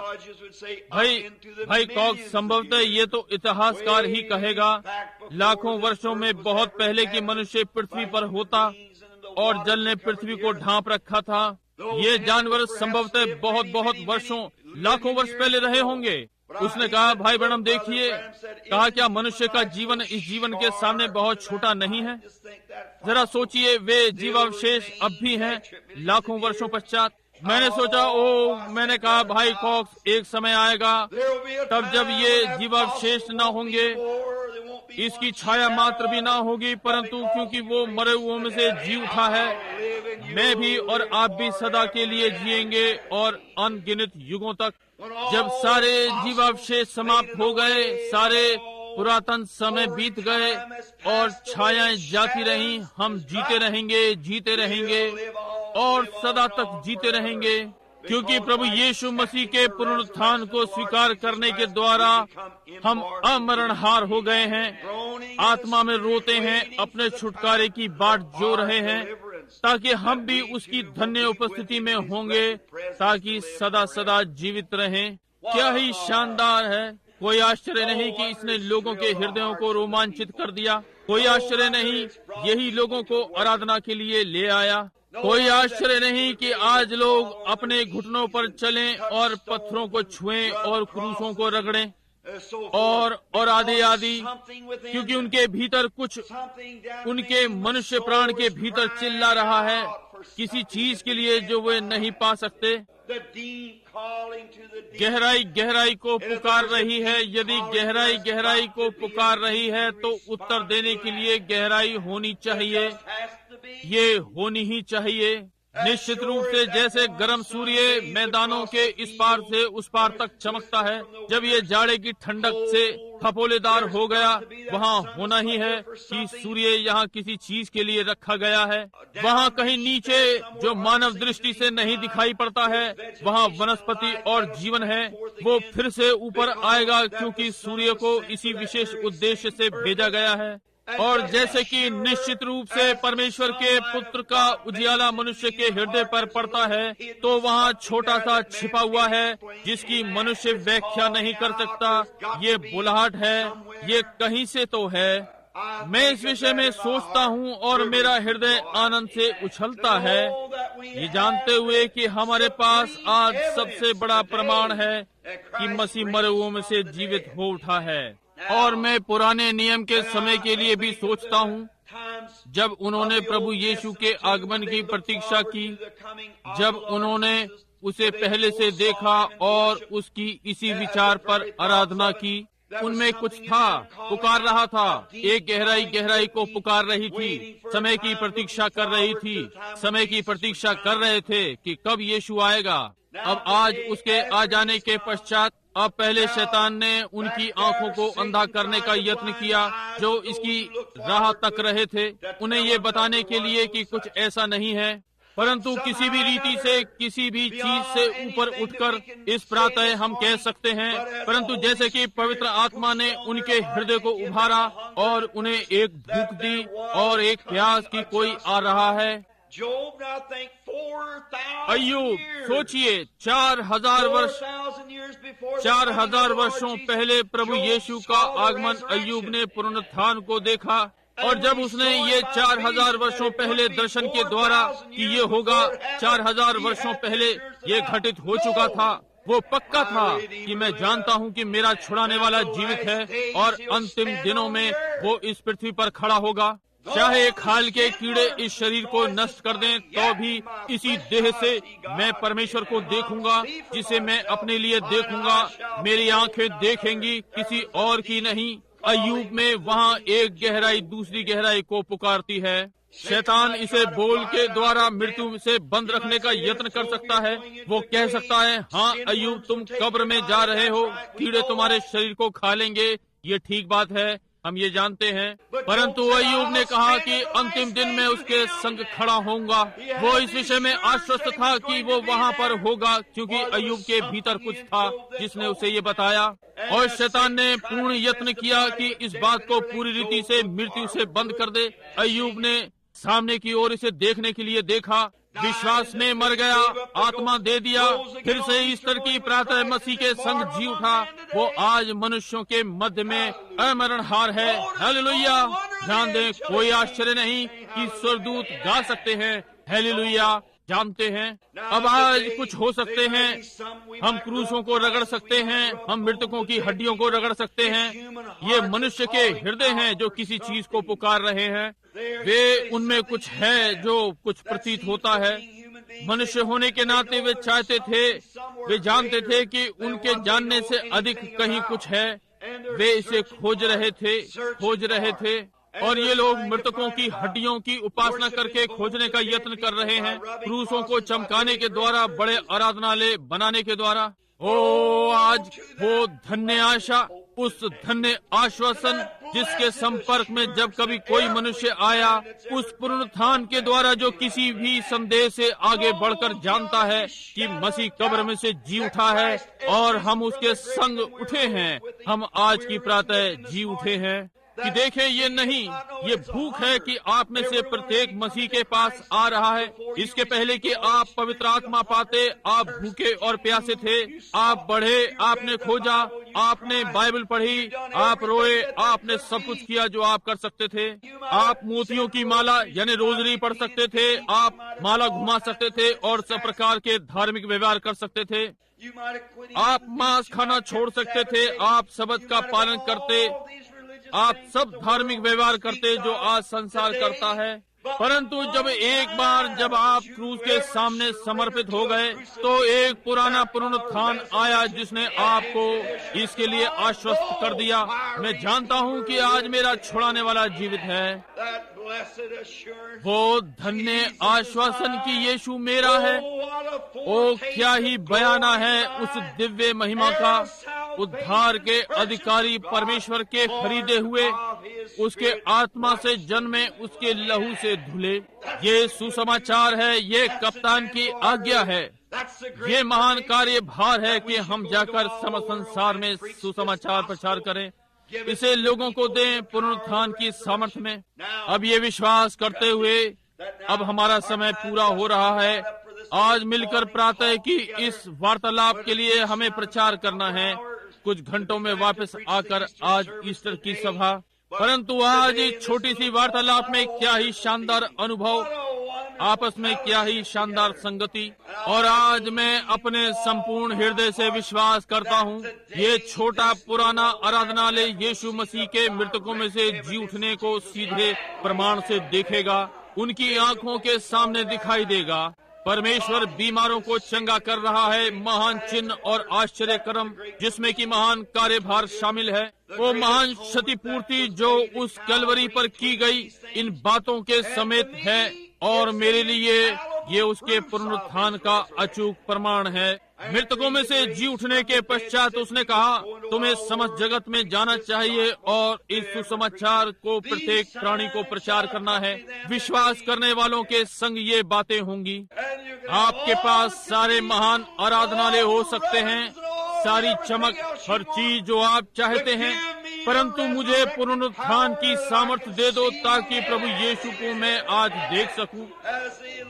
भाई कॉक्स, संभवतः ये तो इतिहासकार ही कहेगा, लाखों वर्षों में बहुत पहले की मनुष्य पृथ्वी पर होता और जल ने पृथ्वी को ढांप रखा था। ये जानवर संभवतः बहुत बहुत वर्षों, लाखों वर्ष पहले रहे होंगे। उसने कहा, भाई ब्रैनम देखिए, कहा क्या मनुष्य का जीवन इस जीवन के सामने बहुत छोटा नहीं है? जरा सोचिए, वे जीवावशेष अब भी हैं लाखों वर्षों पश्चात। मैंने सोचा, मैंने कहा, भाई कॉक्स, एक समय आएगा तब जब ये जीवावशेष न होंगे, इसकी छाया मात्र भी ना होगी, परंतु क्योंकि वो मरे हुओं में से जी उठा है, मैं भी और आप भी सदा के लिए जिएंगे और अनगिनत युगों तक। जब सारे जीवावशेष समाप्त हो गए, सारे पुरातन समय बीत गए और छायाएं जाती रहीं, हम जीते रहेंगे और सदा तक जीते रहेंगे, क्योंकि प्रभु यीशु मसीह के पुनरुत्थान को स्वीकार करने के द्वारा हम अमरणहार हो गए हैं। आत्मा में रोते हैं, अपने छुटकारे की बाट जो रहे हैं, ताकि हम भी उसकी धन्य उपस्थिति में होंगे, ताकि सदा सदा जीवित रहें। क्या ही शानदार है। कोई आश्चर्य नहीं कि इसने लोगों के हृदयों को रोमांचित कर दिया। कोई आश्चर्य नहीं, यही लोगों को आराधना के लिए ले आया। कोई आश्चर्य नहीं कि आज लोग अपने घुटनों पर चलें और पत्थरों को छुएं और क्रूसों को रगड़ें और आदि, क्योंकि उनके भीतर कुछ, उनके मनुष्य प्राण के भीतर चिल्ला रहा है किसी चीज के लिए जो वे नहीं पा सकते। गहराई को पुकार रही है। यदि गहराई को पुकार रही है तो उत्तर देने के लिए गहराई होनी चाहिए। ये होनी ही चाहिए। निश्चित रूप से जैसे गर्म सूर्य मैदानों के इस पार से उस पार तक चमकता है, जब ये जाड़े की ठंडक से खपोलेदार हो गया, वहाँ होना ही है कि सूर्य यहाँ किसी चीज के लिए रखा गया है। वहाँ कहीं नीचे जो मानव दृष्टि से नहीं दिखाई पड़ता है, वहाँ वनस्पति और जीवन है। वो फिर से ऊपर आएगा क्योंकि सूर्य को इसी विशेष उद्देश्य से भेजा गया है। और जैसे कि निश्चित रूप से परमेश्वर के पुत्र का उजियाला मनुष्य के हृदय पर पड़ता है, तो वहाँ छोटा सा छिपा हुआ है जिसकी मनुष्य व्याख्या नहीं कर सकता। ये बुलाहट है, ये कहीं से तो है। मैं इस विषय में सोचता हूँ और मेरा हृदय आनंद से उछलता है, ये जानते हुए कि हमारे पास आज सबसे बड़ा प्रमाण है कि मसीह मरे हुओं में से जीवित हो उठा है। और मैं पुराने नियम के समय के लिए भी सोचता हूँ, जब उन्होंने प्रभु यीशु के आगमन की प्रतीक्षा की, जब उन्होंने उसे पहले से देखा और उसकी इसी विचार पर आराधना की। उनमें कुछ था, पुकार रहा था, एक गहराई गहराई को पुकार रही थी, समय की प्रतीक्षा कर रही थी, समय की प्रतीक्षा कर रहे थे कि कब यीशु आएगा। अब आज उसके आ जाने के पश्चात अब पहले शैतान ने उनकी आंखों को अंधा करने का यत्न किया जो इसकी राह तक रहे थे, उन्हें ये बताने के लिए कि कुछ ऐसा नहीं है। परंतु किसी भी रीति से, किसी भी चीज से ऊपर उठकर इस प्रातः हम कह सकते हैं, परंतु जैसे कि पवित्र आत्मा ने उनके हृदय को उभारा और उन्हें एक भूख दी और एक प्यास की कोई आ रहा है। अय्यूब, सोचिए 4000 वर्षों पहले प्रभु यीशु का आगमन अय्यूब ने पुनरुत्थान को देखा, और जब उसने ये 4000 वर्षों पहले दर्शन के द्वारा कि ये होगा, 4000 वर्षों पहले ये घटित हो चुका था। वो पक्का था कि मैं जानता हूँ कि मेरा छुड़ाने वाला जीवित है और अंतिम दिनों में वो इस पृथ्वी पर खड़ा होगा। चाहे खाल के कीड़े इस शरीर को नष्ट कर दें, तो भी इसी देह से मैं परमेश्वर को देखूंगा, जिसे मैं अपने लिए देखूंगा। मेरी आंखें देखेंगी, किसी और की नहीं। अय्यूब में वहाँ एक गहराई दूसरी गहराई को पुकारती है। शैतान इसे बोल के द्वारा मृत्यु से बंद रखने का यत्न कर सकता है। वो कह सकता है, हाँ अय्यूब, तुम कब्र में जा रहे हो, कीड़े तुम्हारे शरीर को खा लेंगे। ये ठीक बात है, हम ये जानते हैं। परंतु अय्यूब ने कहा कि अंतिम दिन में उसके संग खड़ा होऊंगा। वो इस विषय में आश्वस्त था कि वो वहाँ पर होगा, क्योंकि अय्यूब के भीतर कुछ था जिसने उसे ये बताया। और शैतान ने पूर्ण यत्न किया कि इस बात को पूरी रीति से मृत्यु से बंद कर दे। अय्यूब ने सामने की ओर इसे देखने के लिए देखा, विश्वास में मर गया, आत्मा दे दिया, फिर से ईस्टर की प्रातः मसीह के संग जी उठा। वो आज मनुष्यों के मध्य में अमरणहार है। हालेलुया। ध्यान दें, कोई आश्चर्य नहीं कि स्वर्गदूत गा सकते हैं हालेलुया। जानते हैं, अब आज कुछ हो सकते हैं, हम क्रूसों को रगड़ सकते हैं, हम मृतकों की हड्डियों को रगड़ सकते हैं। ये मनुष्य के हृदय हैं जो किसी चीज को पुकार रहे हैं। वे उनमें कुछ है जो कुछ प्रतीत होता है। मनुष्य होने के नाते वे चाहते थे, वे जानते थे कि उनके जानने से अधिक कहीं कुछ है। वे इसे खोज रहे थे और ये लोग मृतकों की हड्डियों की उपासना करके खोजने का यत्न कर रहे हैं, क्रूसों को चमकाने के द्वारा, बड़े आराधनालय बनाने के द्वारा। ओ आज वो धन्य आशा, उस धन्य आश्वासन जिसके संपर्क में जब कभी कोई मनुष्य आया, उस पुनरुत्थान के द्वारा जो किसी भी संदेह से आगे बढ़कर जानता है कि मसीह कब्र में से जी उठा है और हम उसके संग उठे हैं। हम आज की प्रातः जी उठे हैं कि देखें, ये नहीं, ये भूख है कि आप में से प्रत्येक मसीह के पास आ रहा है। इसके पहले कि आप पवित्र आत्मा पाते, आप भूखे और प्यासे थे। आप बढ़े, आपने खोजा, आपने बाइबल पढ़ी, आप रोए, आपने सब कुछ किया जो आप कर सकते थे। आप मोतियों की माला यानी रोजरी पढ़ सकते थे, आप माला घुमा सकते थे और सब प्रकार के धार्मिक व्यवहार कर सकते थे। आप मांस खाना छोड़ सकते थे, आप सबत का पालन करते, आप सब धार्मिक व्यवहार करते जो आज संसार करता है। परंतु जब आप क्रूस के सामने समर्पित हो गए, तो एक पुराना पुनरुत्थान आया जिसने आपको इसके लिए आश्वस्त कर दिया। मैं जानता हूँ कि आज मेरा छुड़ाने वाला जीवित है। वो धन्य आश्वासन की यीशु मेरा है। ओ क्या ही बयाना है उस दिव्य महिमा का। उद्धार के अधिकारी परमेश्वर के खरीदे हुए, उसके आत्मा से जन्मे, उसके लहू से धुले। ये सुसमाचार है, ये कप्तान की आज्ञा है। ये महान कार्य भार है कि हम जाकर समस्त संसार में सुसमाचार प्रचार करें, इसे लोगों को दें पुनरुत्थान की सामर्थ्य में। अब ये विश्वास करते हुए अब हमारा समय पूरा हो रहा है। आज मिलकर प्रातः की इस वार्तालाप के लिए हमें प्रचार करना है। कुछ घंटों में वापस आकर आज ईस्टर की सभा, परंतु आज इस छोटी सी वार्तालाप में क्या ही शानदार अनुभव, आपस में क्या ही शानदार संगति। और आज मैं अपने संपूर्ण हृदय से विश्वास करता हूँ, ये छोटा पुराना आराधनालय यीशु मसीह के मृतकों में से जी उठने को सीधे प्रमाण से देखेगा, उनकी आंखों के सामने दिखाई देगा। परमेश्वर बीमारों को चंगा कर रहा है। महान चिन्ह और आश्चर्य कर्म जिसमें कि महान कार्यभार शामिल है। वो महान क्षतिपूर्ति जो उस कलवरी पर की गई इन बातों के समेत है, और मेरे लिए ये उसके पुनरुत्थान का अचूक प्रमाण है। मृतकों में से जी उठने के पश्चात उसने कहा, तुम्हें समस्त जगत में जाना चाहिए और इस सुसमाचार को प्रत्येक प्राणी को प्रचार करना है। विश्वास करने वालों के संग ये बातें होंगी। आपके पास सारे महान आराधनालय हो सकते हैं, सारी चमक, हर चीज जो आप चाहते हैं, परंतु मुझे पुनरुत्थान की सामर्थ्य दे दो ताकि प्रभु यीशु को मैं आज देख सकूं।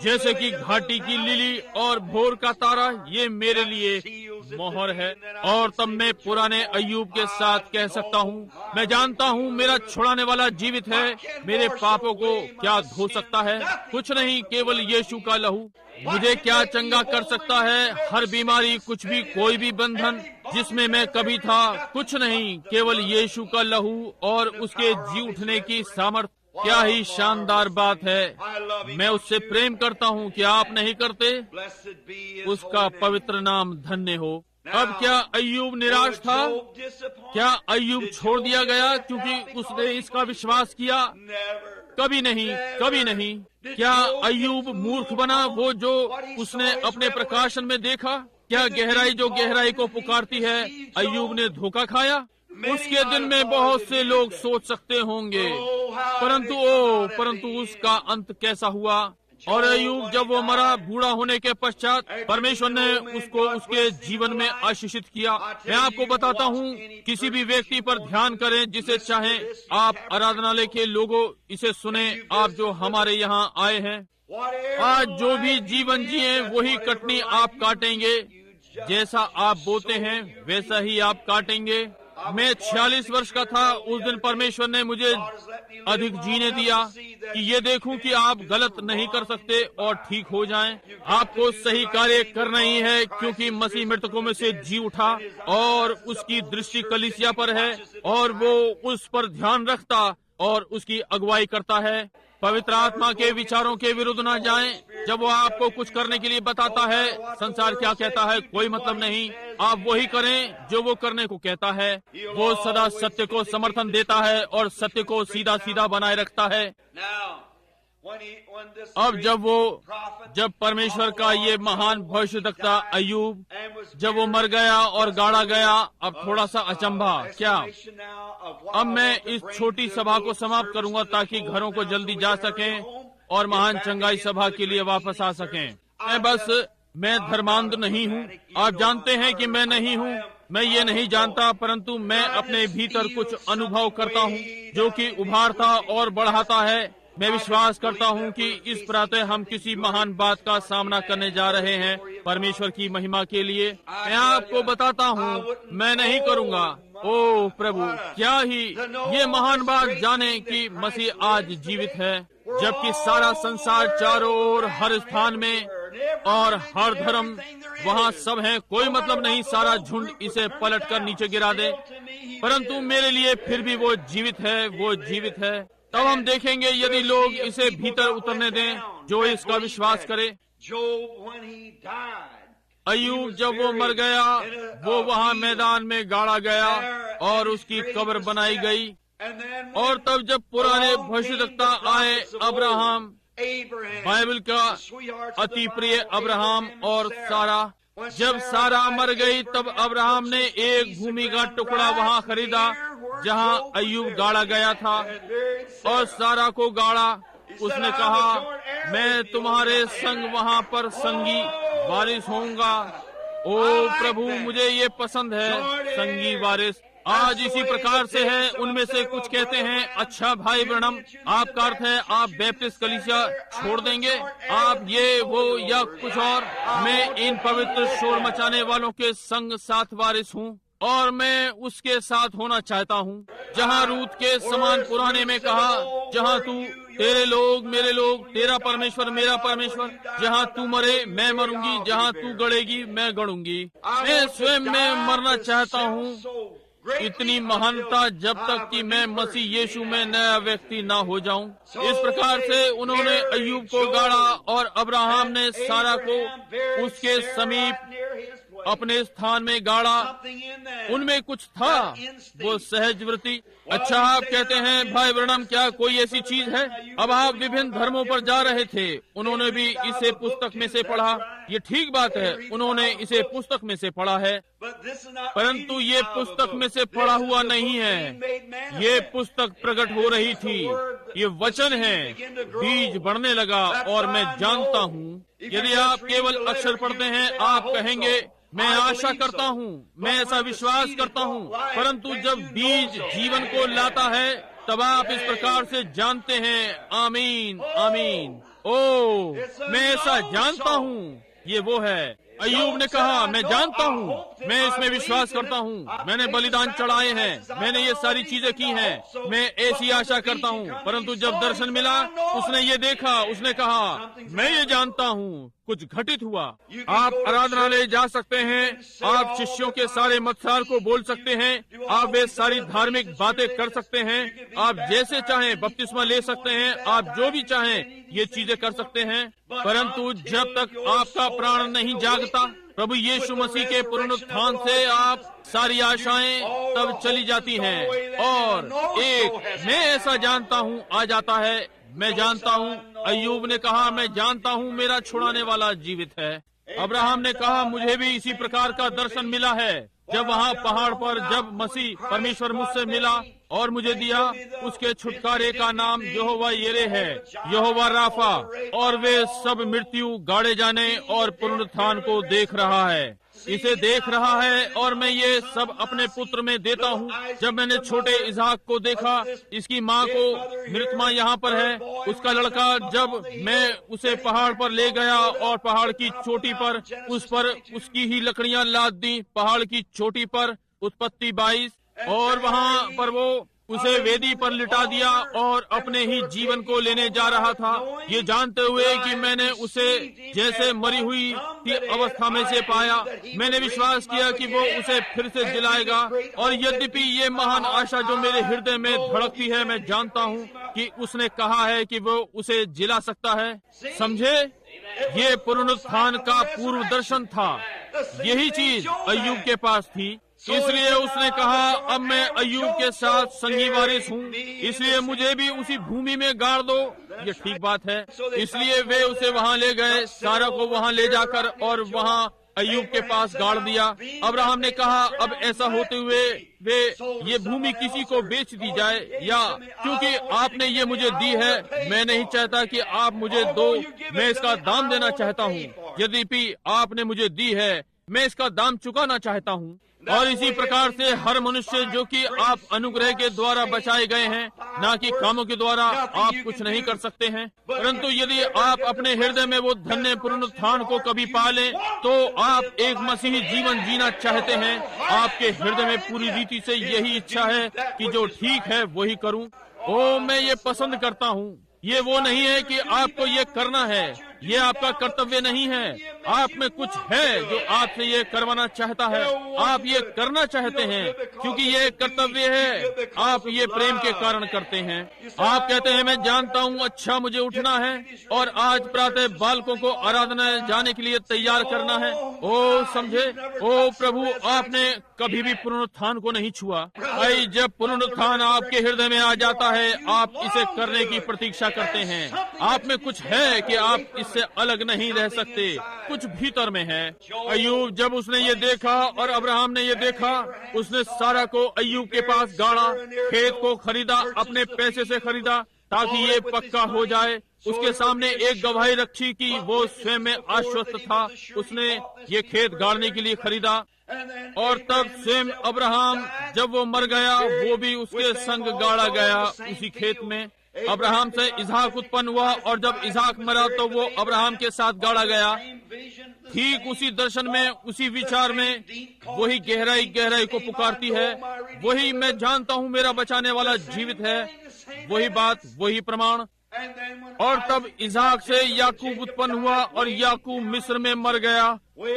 जैसे कि घाटी की लिली और भोर का तारा, ये मेरे लिए मोहर है। और तब मैं पुराने अय्यूब के साथ कह सकता हूँ, मैं जानता हूँ मेरा छुड़ाने वाला जीवित है। मेरे पापों को क्या धो सकता है? कुछ नहीं, केवल यीशु का लहू। मुझे क्या चंगा कर सकता है? हर बीमारी, कुछ भी, कोई भी बंधन जिसमें मैं कभी था, कुछ नहीं, केवल यीशु का लहू और उसके जी उठने की सामर्थ। क्या ही शानदार बात है। मैं उससे प्रेम करता हूँ, क्या आप नहीं करते? उसका पवित्र नाम धन्य हो। अब क्या अय्यूब निराश था? क्या अय्यूब छोड़ दिया गया क्योंकि उसने इसका विश्वास किया? कभी नहीं, कभी नहीं। क्या अय्यूब मूर्ख बना, वो जो उसने अपने प्रकाशन में देखा? क्या गहराई जो गहराई को पुकारती है, अय्यूब ने धोखा खाया? उसके दिन में बहुत से लोग सोच सकते होंगे, परंतु उसका अंत कैसा हुआ? और अय्यूब जब वो मरा, बूढ़ा होने के पश्चात परमेश्वर ने उसको उसके जीवन में आशीषित किया। मैं आपको बताता हूँ, किसी भी व्यक्ति पर ध्यान करें जिसे चाहें। आप आराधनालय के लोगों, इसे सुने, आप जो हमारे यहाँ आए हैं। आज जो भी जीवन जिए वही कटनी आप काटेंगे। जैसा आप बोते हैं वैसा ही आप काटेंगे। मैं 46 वर्ष का था उस दिन परमेश्वर ने मुझे अधिक जीने दिया कि ये देखूं कि आप गलत नहीं कर सकते और ठीक हो जाएं। आपको सही कार्य करना ही है क्योंकि मसीह मृतकों में से जी उठा और उसकी दृष्टि कलीसिया पर है और वो उस पर ध्यान रखता और उसकी अगुवाई करता है। पवित्र आत्मा के विचारों के विरुद्ध न जाएं। जब वो आपको कुछ करने के लिए बताता है, संसार क्या कहता है कोई मतलब नहीं, आप वही करें जो वो करने को कहता है। वो सदा सत्य को समर्थन देता है और सत्य को सीधा सीधा बनाए रखता है। अब जब परमेश्वर का ये महान भविष्यद्वक्ता अय्यूब, जब वो मर गया और गाड़ा गया, अब थोड़ा सा अचंभा क्या। अब मैं इस छोटी सभा को समाप्त करूंगा ताकि घरों को जल्दी जा सकें और महान चंगाई सभा के लिए वापस आ सकें। मैं धर्मांध नहीं हूँ, आप जानते हैं कि मैं नहीं हूँ। मैं ये नहीं जानता, परंतु मैं अपने भीतर कुछ अनुभव करता हूँ जो कि उभारता और बढ़ाता है। मैं विश्वास करता हूँ कि इस प्रातः हम किसी महान बात का सामना करने जा रहे हैं परमेश्वर की महिमा के लिए। मैं आपको बताता हूँ, मैं नहीं करूँगा। ओ प्रभु, क्या ही ये महान बात जाने कि मसीह आज जीवित है, जबकि सारा संसार चारों ओर, हर स्थान में और हर धर्म वहाँ सब है। कोई मतलब नहीं, सारा झुंड इसे पलट कर नीचे गिरा दे, परंतु मेरे लिए फिर भी वो जीवित है, वो जीवित है। तब हम देखेंगे यदि लोग इसे भीतर उतरने दें जो इसका विश्वास करे। अय्यूब जब वो मर गया, वो वहाँ मैदान में गाड़ा गया और उसकी कब्र बनाई गई। और तब जब पुराने भविष्यद्वक्ता आए, अब्राहम, बाइबल का अति प्रिय अब्राहम और सारा, जब सारा मर गई तब अब्राहम ने एक भूमि का टुकड़ा वहां खरीदा जहां अय्यूब गाड़ा गया था, और सारा को गाड़ा। उसने कहा, मैं तुम्हारे संग वहां पर संगी वारिस होऊंगा। ओ प्रभु, मुझे ये पसंद है, संगी वारिस। आज इसी प्रकार से है। उनमें से कुछ कहते हैं, अच्छा भाई ब्रनम, आपका अर्थ है आप बैप्टिस्ट कलीसिया छोड़ देंगे, आप ये वो या कुछ और। मैं इन पवित्र शोर मचाने वालों के संग साथ वारिस हूँ, और मैं उसके साथ होना चाहता हूँ जहाँ रूत के समान पुराने में कहा, जहाँ तू, तेरे लोग मेरे लोग, तेरा परमेश्वर मेरा परमेश्वर, जहाँ तू मरे मैं मरूंगी, जहाँ तू गड़ेगी मैं गड़ूंगी। मैं स्वयं में मरना चाहता हूँ, इतनी महानता, जब तक कि मैं मसीह यीशु में नया व्यक्ति ना हो जाऊं। इस प्रकार से उन्होंने अय्यूब को गाड़ा, और अब्राहम ने सारा को उसके समीप अपने स्थान में गाड़ा। उनमें कुछ था, वो सहज वृत्ति। अच्छा, आप कहते हैं भाई ब्रनम, क्या कोई ऐसी चीज है? अब आप विभिन्न धर्मों पर जा रहे थे, उन्होंने भी इसे पुस्तक में से पढ़ा। ये ठीक बात है, उन्होंने इसे पुस्तक में से पढ़ा है, परंतु ये पुस्तक में से पढ़ा हुआ नहीं है। ये पुस्तक प्रकट हो रही थी, ये वचन है, बीज बढ़ने लगा। और मैं जानता हूँ, यदि आप केवल अक्षर पढ़ते हैं, आप कहेंगे मैं आशा करता हूँ, मैं ऐसा विश्वास करता हूँ, परंतु जब बीज जीवन को लाता है तब आप इस प्रकार से जानते हैं, आमीन आमीन। ओ, मैं ऐसा जानता हूँ, ये वो है। अय्यूब ने कहा, मैं जानता हूँ, मैं इसमें विश्वास करता हूँ, मैंने बलिदान चढ़ाए हैं, मैंने ये सारी चीजें की हैं, मैं ऐसी आशा करता हूँ। परंतु जब दर्शन मिला, उसने ये देखा, उसने कहा, मैं ये जानता हूँ, कुछ घटित हुआ। आप आराधनालय जा सकते हैं, आप शिष्यों के सारे मत्सार को बोल सकते हैं, आप वे सारी धार्मिक बातें कर सकते हैं, आप जैसे चाहें बपतिस्मा ले सकते हैं, आप जो भी चाहें ये चीजें कर सकते हैं, परंतु जब तक आपका प्राण नहीं जागता प्रभु यीशु मसीह के पुनरुत्थान से, आप सारी आशाएं तब चली जाती हैं। और एक मैं ऐसा जानता हूँ आ जाता है। मैं जानता हूँ, अय्यूब ने कहा, मैं जानता हूँ मेरा छुड़ाने वाला जीवित है। अब्राहम ने कहा, मुझे भी इसी प्रकार का दर्शन मिला है, जब वहाँ पहाड़ पर, जब मसीह परमेश्वर मुझसे मिला और मुझे दिया, उसके छुटकारे का नाम यहोवा येरे है, यहोवा राफा, और वे सब मृत्यु, गाड़े जाने और पुनरुत्थान को देख रहा है, इसे देख रहा है। और मैं ये सब अपने पुत्र में देता हूँ। जब मैंने छोटे इसहाक को देखा, इसकी माँ को, मृत माँ यहाँ पर है, उसका लड़का, जब मैं उसे पहाड़ पर ले गया और पहाड़ की चोटी पर उस पर उसकी ही लकड़ियां लाद दी, पहाड़ की चोटी पर, उत्पत्ति 22, और वहाँ पर वो उसे वेदी पर लिटा दिया और अपने ही जीवन को लेने जा रहा था, ये जानते हुए कि मैंने उसे जैसे मरी हुई की अवस्था में से पाया। मैंने विश्वास किया कि वो उसे फिर से जिलाएगा, और यद्यपि ये महान आशा जो मेरे हृदय में धड़कती है, मैं जानता हूँ कि उसने कहा है कि वो उसे जिला सकता है। समझे, ये पुनरुत्थान का पूर्व दर्शन था। यही चीज अय्यूब के पास थी, इसलिए उसने कहा, अब मैं अय्यूब के साथ संगी वारिस हूँ, इसलिए मुझे भी उसी भूमि में गाड़ दो। ये ठीक बात है। इसलिए वे उसे वहाँ ले गए, सारा को वहाँ ले जाकर, और वहाँ अय्यूब के पास गाड़ दिया। अब्राहम ने कहा, अब ऐसा होते हुए वे ये भूमि किसी को बेच दी जाए, या क्योंकि आपने ये मुझे दी है, मैं नहीं चाहता कि आप मुझे दो, मैं इसका दाम देना चाहता हूँ। यद्यपि आपने मुझे दी है, मैं इसका दाम चुकाना चाहता हूँ। और इसी प्रकार से हर मनुष्य जो कि आप अनुग्रह के द्वारा बचाए गए हैं, ना कि कामों के द्वारा, आप कुछ नहीं कर सकते हैं। परंतु यदि आप अपने हृदय में वो धन्य पुनरुत्थान को कभी पालें, तो आप एक मसीही जीवन जीना चाहते हैं। आपके हृदय में पूरी रीति से यही इच्छा है कि जो ठीक है वही करूं। ओ, मैं ये पसंद करता हूँ। ये वो नहीं है कि आपको ये करना है, ये आपका कर्तव्य नहीं है। आप में कुछ है जो आपसे ये करवाना चाहता है। आप ये करना चाहते हैं क्योंकि ये कर्तव्य है। आप ये प्रेम के कारण करते हैं। आप कहते हैं, मैं जानता हूँ, अच्छा मुझे उठना है और आज प्रातः बालकों को आराधना जाने के लिए तैयार करना है। ओ समझे, ओ प्रभु, आपने कभी भी पुनरुत्थान को नहीं छुआ। भाई, जब पुनरुत्थान आपके हृदय में आ जाता है, आप इसे करने की प्रतीक्षा करते हैं। आप में कुछ है कि आप इससे अलग नहीं रह सकते। कुछ भीतर में है। अय्यूब जब उसने ये देखा और अब्राहम ने ये देखा, उसने सारा को अय्यूब के पास गाड़ा, खेत को खरीदा, अपने पैसे से खरीदा ताकि ये पक्का हो जाए। उसके सामने एक गवाही रखी कि वो स्वयं में आश्वस्त था। उसने ये खेत गाड़ने के लिए खरीदा और तब स्वयं अब्राहम जब वो मर गया, वो भी उसके संग गाड़ा गया उसी खेत में। अब्राहम से इसहाक उत्पन्न हुआ और जब इसहाक मरा तो वो अब्राहम के साथ गाड़ा गया। ठीक उसी दर्शन में, उसी विचार में वही गहराई गहराई को पुकारती है। वही मैं जानता हूँ मेरा बचाने वाला जीवित है। वही बात, वही प्रमाण। और तब इसहाक से याकूब उत्पन्न हुआ और याकूब मिस्र में मर गया,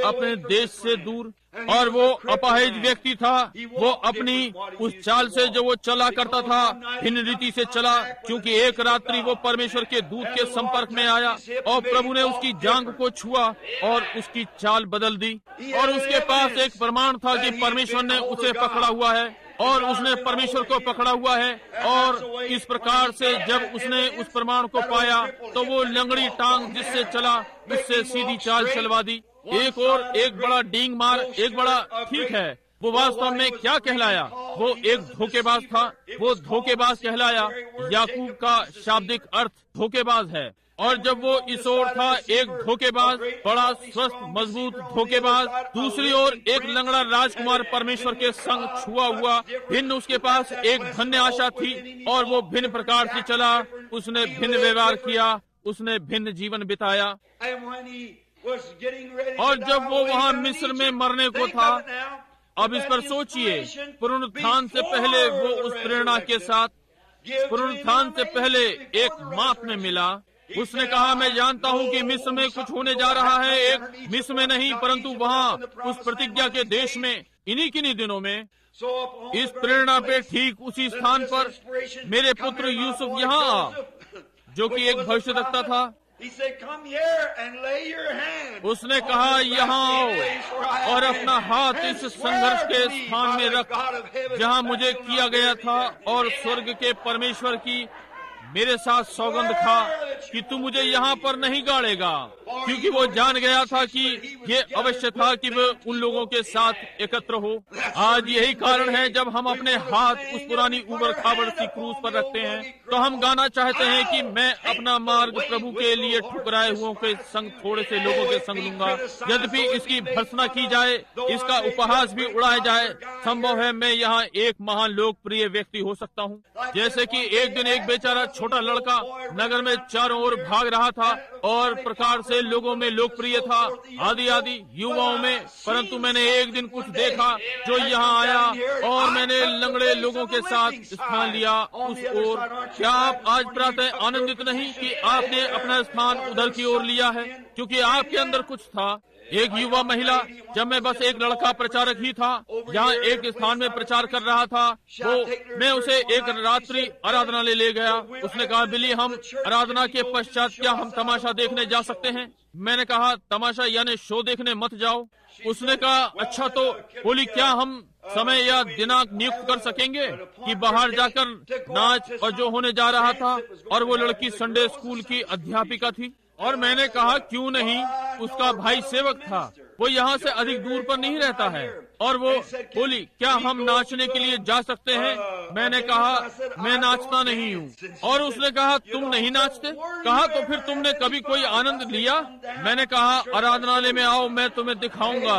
अपने देश से दूर। और वो अपाहिज व्यक्ति था। वो अपनी उस चाल से जो वो चला करता था, भिन्न रीति से चला, क्योंकि एक रात्रि वो परमेश्वर के दूत के संपर्क में आया और प्रभु ने उसकी जांघ को छुआ और उसकी चाल बदल दी। और उसके पास एक प्रमाण था कि परमेश्वर ने उसे पकड़ा हुआ है और उसने परमेश्वर को पकड़ा हुआ है। और इस प्रकार से जब उसने उस प्रमाण को पाया तो वो लंगड़ी टांग जिससे चला, उससे सीधी चाल चलवा दी। एक और एक बड़ा डींग मार, एक बड़ा, ठीक है, वो वास्तव में क्या कहलाया? वो एक धोखेबाज था। वो धोखेबाज कहलाया। याकूब का शाब्दिक अर्थ धोखेबाज है। और जब वो इस ओर था एक धोखेबाज, बड़ा स्वस्थ मजबूत धोखेबाज, दूसरी ओर एक लंगड़ा राजकुमार परमेश्वर के संग छुआ हुआ, भिन्न उसके पास एक धन्य आशा थी और वो भिन्न प्रकार से चला। उसने भिन्न व्यवहार किया, उसने भिन्न जीवन बिताया। और जब वो वहाँ मिस्र में मरने को था, अब इस पर सोचिए, पुनरुत्थान से पहले वो उस प्रेरणा के साथ, पुनरुत्थान से पहले एक माप में मिला। उसने कहा, मैं जानता हूँ कि मिस्र में कुछ होने जा रहा है। एक मिस्र में नहीं, परंतु वहाँ उस प्रतिज्ञा के देश में, इन्हीं किन्हीं दिनों में, इस प्रेरणा पे ठीक उसी स्थान पर मेरे पुत्र यूसुफ यहाँ आ, जो कि एक भविष्यवक्ता था। उसने कहा, यहाँ आओ और अपना हाथ इस संघर्ष के स्थान में रख जहाँ मुझे किया गया था, और स्वर्ग के परमेश्वर की मेरे साथ सौगंध खा कि तू मुझे यहाँ पर नहीं गाड़ेगा, क्योंकि वो जान गया था कि ये अवश्य था कि वो उन लोगों के साथ एकत्र हो। आज यही कारण है जब हम अपने हाथ उस पुरानी उबड़ खाबड़ सी क्रूस पर रखते हैं तो हम गाना चाहते हैं कि मैं अपना मार्ग प्रभु के लिए ठुकराए हुओं के संग थोड़े से लोगों के संग लूंगा। यद्यपि इसकी भर्त्सना की जाए, इसका उपहास भी उड़ाया जाए, संभव है मैं यहाँ एक महान लोकप्रिय व्यक्ति हो सकता हूँ। जैसे कि एक दिन एक बेचारा छोटा लड़का नगर में चारों ओर भाग रहा था और प्रकार से लोगों में लोकप्रिय था, आदि आदि युवाओं में। परंतु मैंने एक दिन कुछ देखा जो यहाँ आया और मैंने लंगड़े लोगों के साथ स्थान लिया उस ओर। क्या आप आज प्रातः आनंदित नहीं कि आपने अपना स्थान उधर की ओर लिया है, क्योंकि आपके अंदर कुछ था। एक युवा महिला, जब मैं बस एक लड़का प्रचारक ही था, यहाँ एक स्थान में प्रचार कर रहा था, तो मैं उसे एक रात्रि आराधनालय ले गया। उसने कहा, बिली, हम आराधना के पश्चात क्या हम तमाशा देखने जा सकते हैं? मैंने कहा, तमाशा यानी शो देखने मत जाओ। उसने कहा, अच्छा, तो बोली, क्या हम समय या दिनांक नियुक्त कर सकेंगे कि बाहर जाकर नाच और जो होने जा रहा था। और वो लड़की संडे स्कूल की अध्यापिका थी। और मैंने कहा, क्यों नहीं, उसका भाई सेवक था, वो यहाँ से अधिक दूर पर नहीं रहता है। और वो बोली, क्या हम नाचने के लिए जा सकते हैं? मैंने कहा, मैं नाचता नहीं हूँ। और उसने कहा, तुम नहीं नाचते? कहा, तो फिर तुमने कभी कोई आनंद लिया? मैंने कहा, आराधनालय में आओ, मैं तुम्हें दिखाऊंगा।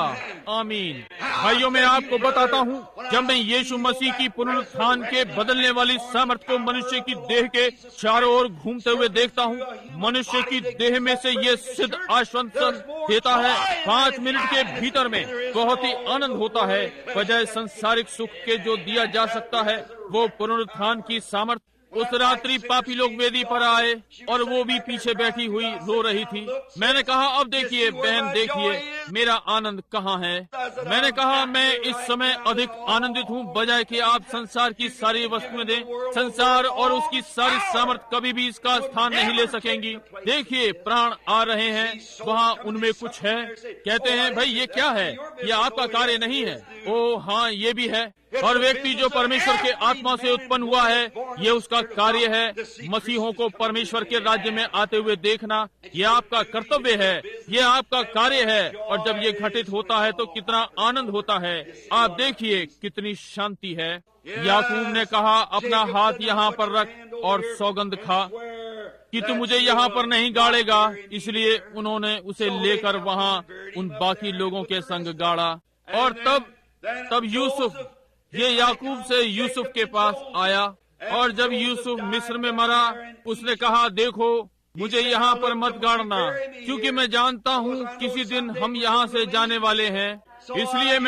आमीन। भाइयों, मैं आपको बताता हूँ, जब मैं यीशु मसीह की पुनरुत्थान के बदलने वाली सामर्थ को मनुष्य की देह के चारों ओर घूमते हुए देखता हूँ, मनुष्य की देह में से ये सिद्ध आश्वासन देता है, 5 मिनट के भीतर में बहुत ही आनंद होता है, बजाय संसारिक सुख के जो दिया जा सकता है। वो पुनरुत्थान की सामर्थ उस रात्रि पापी लोग वेदी पर आए और वो भी पीछे बैठी हुई रो रही थी। मैंने कहा, अब देखिए बहन, देखिए मेरा आनंद कहाँ है। मैंने कहा, मैं इस समय अधिक आनंदित हूँ बजाय कि आप संसार की सारी वस्तुएं दें। संसार और उसकी सारी सामर्थ कभी भी इसका स्थान नहीं ले सकेंगी। देखिए प्राण आ रहे हैं, वहाँ उनमें कुछ है। कहते हैं, भाई ये क्या है, ये आपका कार्य नहीं है। ओ हाँ, ये भी है। और व्यक्ति जो परमेश्वर के आत्मा से उत्पन्न हुआ है, ये उसका कार्य है। मसीहों को परमेश्वर के राज्य में आते हुए देखना, ये आपका कर्तव्य है, ये आपका कार्य है। और जब ये घटित होता है तो कितना आनंद होता है। आप देखिए कितनी शांति है। याकूब ने कहा, अपना हाथ यहाँ पर रख और सौगंध खा कि तू मुझे यहाँ पर नहीं गाड़ेगा। इसलिए उन्होंने उसे लेकर वहाँ उन बाकी लोगों के संग गाड़ा। और तब यूसुफ, ये याकूब से यूसुफ के पास आया। और जब यूसुफ मिस्र में मरा, उसने कहा, देखो मुझे यहाँ पर मत गाड़ना, क्योंकि मैं जानता हूँ किसी दिन हम यहाँ से जाने वाले हैं। इसलिए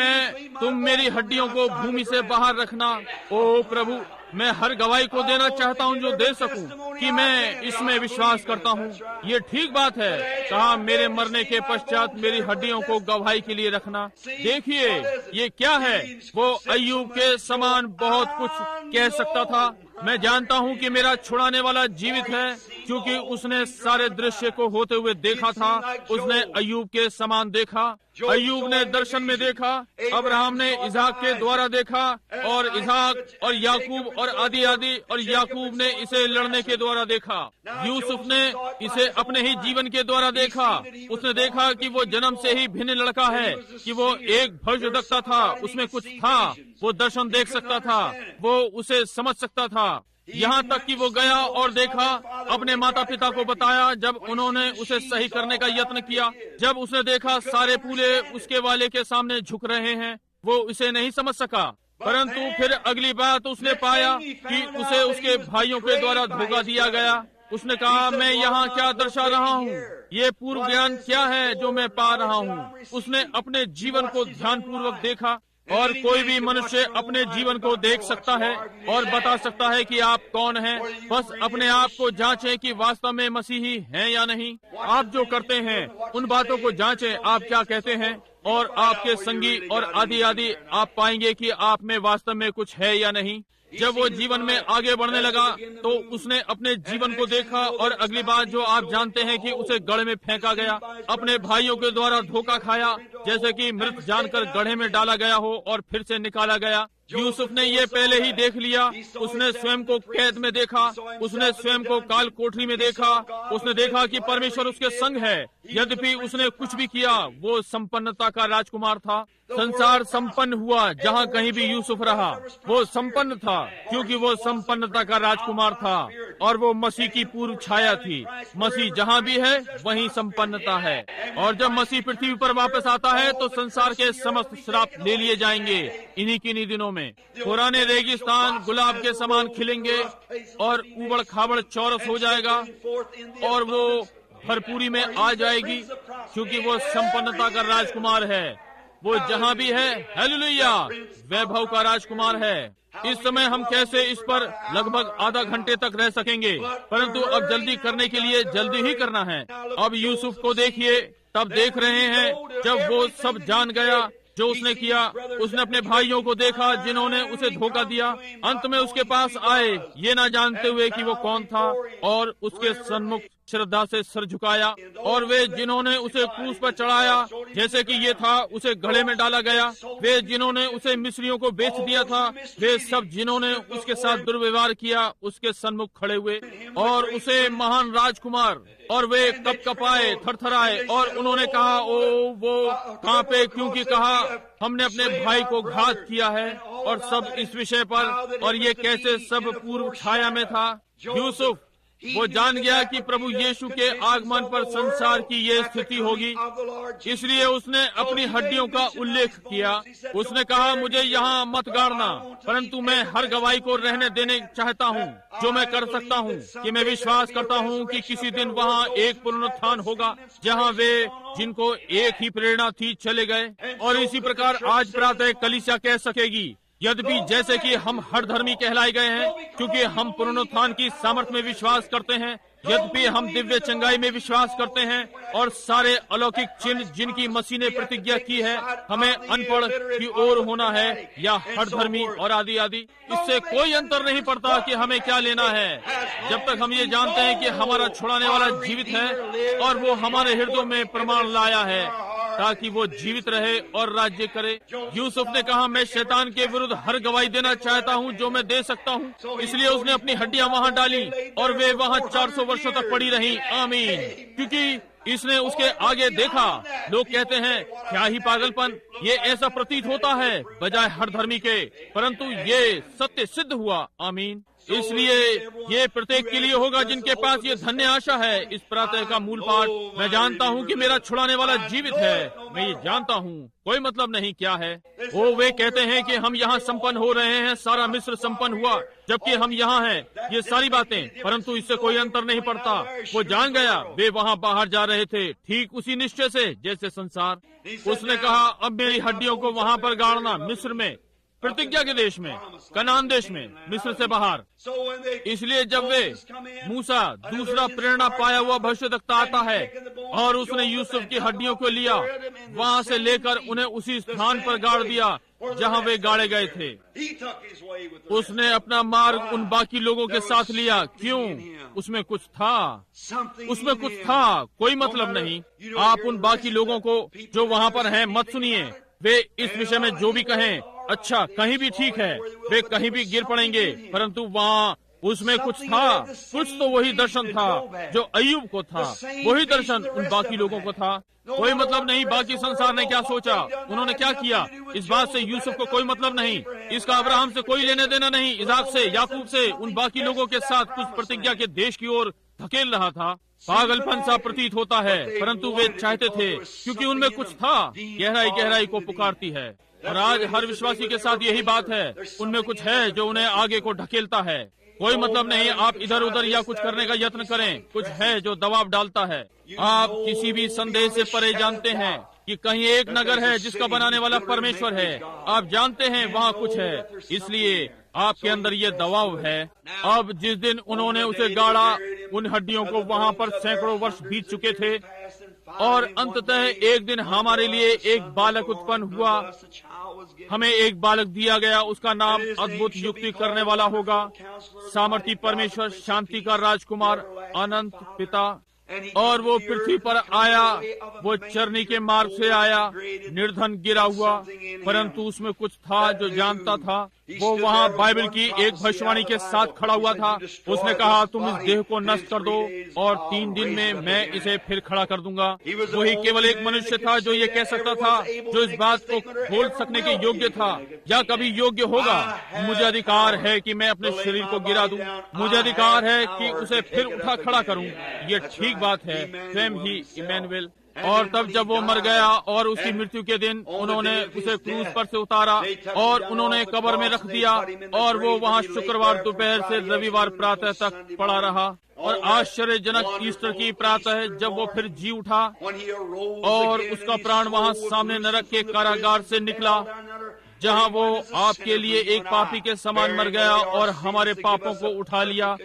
तुम मेरी हड्डियों को भूमि से बाहर रखना। ओ प्रभु, मैं हर गवाही को देना चाहता हूँ जो दे सकूं कि मैं इसमें विश्वास करता हूँ। ये ठीक बात है। कहा, मेरे मरने के पश्चात मेरी हड्डियों को गवाही के लिए रखना। देखिए ये क्या है। वो अय्यूब के समान बहुत कुछ कह सकता था। मैं जानता हूँ कि मेरा छुड़ाने वाला जीवित है, क्योंकि उसने सारे दृश्य को होते हुए देखा था। उसने अय्यूब के समान देखा। अय्यूब ने दर्शन में देखा, अब्राहम ने इसहाक के द्वारा देखा, और इसहाक और याकूब और आदि और याकूब ने इसे लड़ने के द्वारा देखा। यूसुफ ने इसे अपने ही जीवन के द्वारा देखा। उसने देखा कि वो जन्म से ही भिन्न लड़का है, कि वो एक भविष्यवक्ता था, उसमें कुछ था, वो दर्शन देख सकता था, वो उसे समझ सकता था। यहाँ तक कि वो गया और देखा, अपने माता पिता को बताया जब उन्होंने उसे सही करने का यत्न किया। जब उसने देखा सारे पूले उसके वाले के सामने झुक रहे हैं, वो इसे नहीं समझ सका। परंतु फिर अगली बात उसने पाया कि उसे उसके भाइयों के द्वारा धोखा दिया गया। उसने कहा, मैं यहाँ क्या दर्शा रहा हूँ, ये पूर्व ज्ञान क्या है जो मैं पा रहा हूँ। उसने अपने जीवन को ध्यानपूर्वक देखा। और कोई भी मनुष्य अपने जीवन को देख सकता है और बता सकता है कि आप कौन हैं। बस अपने आप को जांचें कि वास्तव में मसीही हैं या नहीं। आप जो करते हैं उन बातों को जांचें, आप क्या कहते हैं, और आपके संगी और आदि आप पाएंगे कि आप में वास्तव में कुछ है या नहीं। जब वो जीवन में आगे बढ़ने लगा तो उसने अपने जीवन को देखा। और अगली बात जो आप जानते हैं कि उसे गड्ढे में फेंका गया, अपने भाइयों के द्वारा धोखा खाया, जैसे कि मृत जानकर गड्ढे में डाला गया हो और फिर से निकाला गया। यूसुफ ने ये पहले ही देख लिया। उसने स्वयं को कैद में देखा, उसने स्वयं को काल कोठरी में देखा। उसने देखा कि परमेश्वर उसके संग है। यद्यपि उसने कुछ भी किया, वो संपन्नता का राजकुमार था। संसार संपन्न हुआ जहाँ कहीं भी यूसुफ रहा, वो संपन्न था, क्योंकि वो संपन्नता का राजकुमार था और वो मसीह की पूर्व छाया थी। मसीह जहाँ भी है वहीं संपन्नता है। और जब मसीह पृथ्वी पर वापस आता है तो संसार के समस्त श्राप ले लिए जाएंगे। इन्हीं दिनों में पुराने रेगिस्तान गुलाब के समान खिलेंगे और उबड़ खाबड़ चौरस हो जाएगा और वो भरपूरी में आ जाएगी, क्योंकि वो संपन्नता का राजकुमार है। वो जहाँ भी है, हालेलुया, वैभव का राजकुमार है। इस समय हम कैसे इस पर लगभग आधा घंटे तक रह सकेंगे, परंतु अब जल्दी करने के लिए जल्दी ही करना है। अब यूसुफ को देखिए, तब देख रहे हैं जब वो सब जान गया जो उसने किया। उसने अपने भाइयों को देखा जिन्होंने उसे धोखा दिया। अंत में उसके पास आए, ये ना जानते हुए कि वो कौन था, और उसके सन्मुख श्रद्धा से सर झुकाया। और वे जिन्होंने उसे क्रूस पर चढ़ाया जैसे कि ये था, उसे गड्ढे में डाला गया। वे जिन्होंने उसे मिस्रियों को बेच दिया था, वे सब जिन्होंने उसके साथ दुर्व्यवहार किया, उसके सन्मुख खड़े हुए और उसे महान राजकुमार। और वे कपकपाए, थरथराए, और उन्होंने कहा, ओ वो कांपे, क्योंकि कहा, हमने अपने भाई को घात किया है। और सब इस विषय पर, और ये कैसे सब पूर्व छाया में था। यूसुफ वो जान गया कि प्रभु यीशु के आगमन पर संसार की ये स्थिति होगी, इसलिए उसने अपनी हड्डियों का उल्लेख किया। उसने कहा, मुझे यहाँ मत गाड़ना, परंतु मैं हर गवाही को रहने देने चाहता हूँ जो मैं कर सकता हूँ, कि मैं विश्वास करता हूँ कि किसी दिन वहाँ एक पुनरुत्थान होगा जहाँ वे जिनको एक ही प्रेरणा थी चले गए। और इसी प्रकार आज प्रातः कलीसिया कह सकेगी, यद्यपि जैसे कि हम हर धर्मी कहलाए गए हैं, क्योंकि हम पुनरुत्थान की सामर्थ्य में विश्वास करते हैं, यद्यपि हम दिव्य चंगाई में विश्वास करते हैं और सारे अलौकिक चिन्ह जिनकी मसीह ने प्रतिज्ञा की है, हमें अनपढ़ की ओर होना है या हर धर्मी और आदि आदि, इससे कोई अंतर नहीं पड़ता कि हमें क्या लेना है, जब तक हम ये जानते हैं कि हमारा छुड़ाने वाला जीवित है और वो हमारे हृदयों में प्रमाण लाया है ताकि वो जीवित रहे और राज्य करे। यूसुफ ने कहा, मैं शैतान के विरुद्ध हर गवाही देना चाहता हूँ जो मैं दे सकता हूँ। इसलिए उसने अपनी हड्डियां वहाँ डाली और वे वहाँ 400 वर्षों तक पड़ी रहीं। आमीन। क्योंकि इसने उसके आगे देखा। लोग कहते हैं, क्या ही पागलपन, ये ऐसा प्रतीत होता है बजाय हर धर्मी के, परंतु ये सत्य सिद्ध हुआ। आमीन। इसलिए ये प्रत्येक के लिए होगा जिनके पास ये धन्य आशा है। इस प्रातः का मूल पाठ, मैं जानता हूँ कि मेरा छुड़ाने वाला जीवित है। मैं ये जानता हूँ, कोई मतलब नहीं क्या है। वे कहते हैं कि हम यहाँ संपन्न हो रहे हैं, सारा मिस्र संपन्न हुआ, जबकि हम यहाँ हैं। ये सारी बातें, परंतु इससे कोई अंतर नहीं पड़ता। वो जान गया, वे वहाँ बाहर जा रहे थे ठीक उसी निश्चय से जैसे संसार। उसने कहा, अब मेरी हड्डियों को वहाँ पर गाड़ना, मिस्र में, प्रतिज्ञा के देश में, कनान देश में, मिस्र से बाहर। इसलिए जब वे मूसा दूसरा प्रेरणा पाया हुआ भविष्यवक्ता आता है और उसने यूसुफ की हड्डियों को लिया, वहाँ से लेकर उन्हें उसी स्थान पर गाड़ दिया जहाँ वे गाड़े गए थे। उसने अपना मार्ग उन बाकी लोगों के साथ लिया। क्यों? उसमें कुछ था, उसमें कुछ था, कोई मतलब नहीं। आप उन बाकी लोगों को जो वहाँ पर हैं मत सुनिए। वे इस विषय में जो भी कहें, अच्छा, कहीं भी ठीक है, वे कहीं भी गिर पड़ेंगे, परंतु वहाँ उसमें कुछ था। कुछ तो वही दर्शन था जो अय्यूब को था, वही दर्शन उन बाकी लोगों को था। कोई मतलब नहीं बाकी संसार ने क्या सोचा, उन्होंने क्या किया, इस बात से यूसुफ को कोई मतलब नहीं। इसका अब्राहम से कोई लेने देना नहीं, इसहाक से, याकूब से, उन बाकी लोगों के साथ कुछ प्रतिज्ञा के देश की ओर धकेल रहा था। पागलपन सा प्रतीत होता है, परंतु वे चाहते थे, क्योंकि उनमें कुछ था। गहराई गहराई को पुकारती है, और आज हर विश्वासी के साथ यही बात है। उनमें कुछ है जो उन्हें आगे को ढकेलता है। कोई मतलब नहीं आप इधर उधर या कुछ करने का यत्न करें, कुछ है जो दबाव डालता है। आप किसी भी संदेह से परे जानते हैं कि कहीं एक नगर है जिसका बनाने वाला परमेश्वर है। आप जानते हैं वहाँ कुछ है, इसलिए आपके अंदर ये दबाव है। अब जिस दिन उन्होंने उसे गाड़ा, उन हड्डियों को वहाँ पर सैकड़ों वर्ष बीत चुके थे, और अंततः एक दिन हमारे लिए एक बालक उत्पन्न हुआ। हमें एक बालक दिया गया, उसका नाम अद्भुत युक्ति करने वाला होगा, सामर्थी परमेश्वर, शांति का राजकुमार, अनंत पिता। और वो पृथ्वी पर आया, वो चरनी के मार्ग से आया, निर्धन गिरा हुआ, परंतु उसमें कुछ था जो जानता था। वो वहाँ बाइबल की एक भविष्यवाणी के साथ खड़ा हुआ था। उसने कहा, तुम इस देह को नष्ट कर दो और 3 दिन में मैं इसे फिर खड़ा कर दूंगा। वही केवल एक मनुष्य था जो ये कह सकता था, जो इस बात को बोल सकने के योग्य था या कभी योग्य होगा। मुझे अधिकार है कि मैं अपने शरीर को गिरा दूं, मुझे अधिकार है कि उसे फिर उठा खड़ा करूं। ये ठीक बात है, स्वयं ही इमैनुएल। और तब जब वो मर गया और उसकी मृत्यु के दिन उन्होंने उसे क्रूस पर से उतारा और उन्होंने कब्र में रख दिया, और वो वहाँ शुक्रवार दोपहर से रविवार प्रातः तक पड़ा रहा। और आश्चर्यजनक ईस्टर की प्रातः जब वो फिर जी उठा और उसका प्राण वहाँ सामने नरक के कारागार से निकला, जहाँ वो आपके लिए एक पापी के समान मर गया और हमारे पापों को उठा लिया,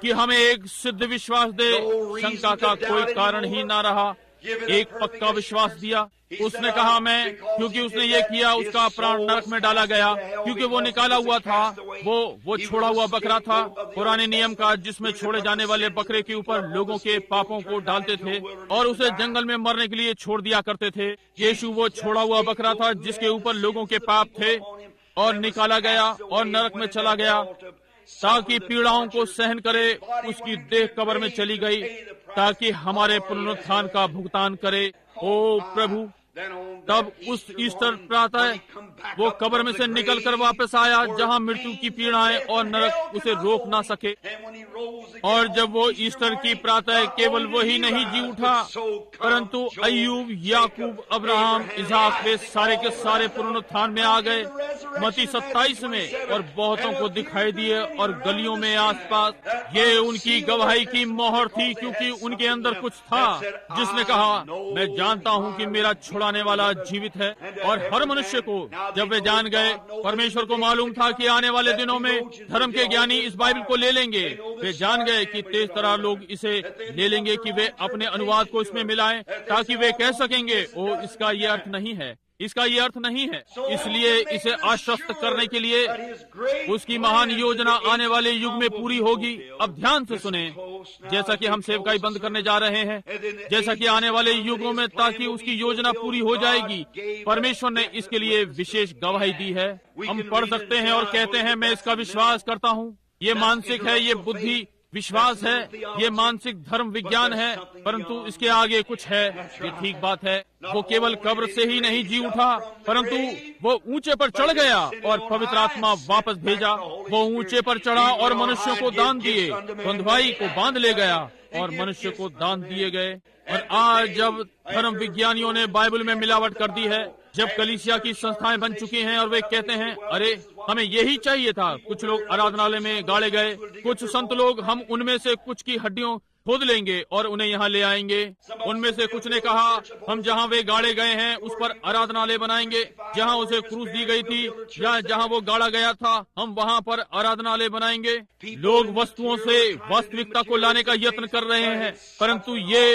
कि हमें एक सिद्ध विश्वास दे, शंका का कोई कारण ही ना रहा, एक पक्का विश्वास दिया। उसने कहा, मैं, क्योंकि उसने ये किया, उसका प्राण नरक में डाला गया, क्योंकि वो निकाला हुआ था, वो छोड़ा हुआ बकरा था, पुराने नियम का, जिसमें छोड़े जाने वाले बकरे के ऊपर लोगों के पापों को डालते थे और उसे जंगल में मरने के लिए छोड़ दिया करते थे। यीशु वो छोड़ा हुआ बकरा था जिसके ऊपर लोगों के पाप थे, और निकाला गया और नरक में चला गया ताकि पीड़ाओं को सहन करे। उसकी देह कब्र में चली गई ताकि हमारे पुनरुत्थान का भुगतान करे। ओ प्रभु, तब उस ईस्टर प्रातः वो कब्र में से निकलकर वापस आया, जहां मृत्यु की पीड़ाएं और नरक उसे रोक ना सके। और जब वो ईस्टर की प्रातः केवल वही नहीं जी उठा, परंतु अय्यूब, याकूब, अब्राहम, इसहाक, वे सारे के सारे पुनरुत्थान में आ गए। मत्ती 27 में, और बहुतों को दिखाई दिए और गलियों में आसपास। ये उनकी गवाही की मोहर थी, क्योंकि उनके अंदर कुछ था जिसने कहा, मैं जानता हूँ कि मेरा छुड़ाने वाला जीवित है। और हर मनुष्य को, जब वे जान गए, परमेश्वर को मालूम था कि आने वाले दिनों में धर्म के ज्ञानी इस बाइबल को ले लेंगे। वे जान गए कि तेज तरार लोग इसे ले लेंगे कि वे अपने अनुवाद को इसमें मिलाएं, ताकि वे कह सकेंगे, ओ इसका ये अर्थ नहीं है, इसका ये अर्थ नहीं है। इसलिए इसे आश्वस्त करने के लिए उसकी महान योजना आने वाले युग में पूरी होगी। अब ध्यान से सुने, जैसा कि हम सेवकाई बंद करने जा रहे हैं, जैसा कि आने वाले युगों में ताकि उसकी योजना पूरी हो जाएगी, परमेश्वर ने इसके लिए विशेष गवाही दी है। हम पढ़ सकते हैं और कहते हैं, मैं इसका विश्वास करता हूँ। ये मानसिक है, ये बुद्धि विश्वास है, ये मानसिक धर्म विज्ञान है, परंतु इसके आगे कुछ है। ये ठीक बात है। वो केवल कब्र से ही नहीं जी उठा, परंतु वो ऊंचे पर चढ़ गया और पवित्र आत्मा वापस भेजा। वो ऊंचे पर चढ़ा और मनुष्यों को दान दिए, बंधुआई को बांध ले गया और मनुष्य को दान दिए गए। और आज जब धर्म विज्ञानियों ने बाइबल में मिलावट कर दी है, जब कलीसिया की संस्थाएं बन चुकी हैं और वे कहते हैं, अरे हमें यही चाहिए था। कुछ लोग आराधनालय में गाड़े गए, कुछ संत लोग, हम उनमें से कुछ की हड्डियों खोद लेंगे और उन्हें यहाँ ले आएंगे। उनमें से कुछ ने कहा, हम जहाँ वे गाड़े गए हैं उस पर आराधनालय बनाएंगे, जहाँ उसे क्रूस दी गई थी या जहाँ वो गाड़ा गया था, हम वहाँ पर आराधनालय बनाएंगे। लोग वस्तुओं से वास्तविकता को लाने का यत्न कर रहे हैं, परंतु ये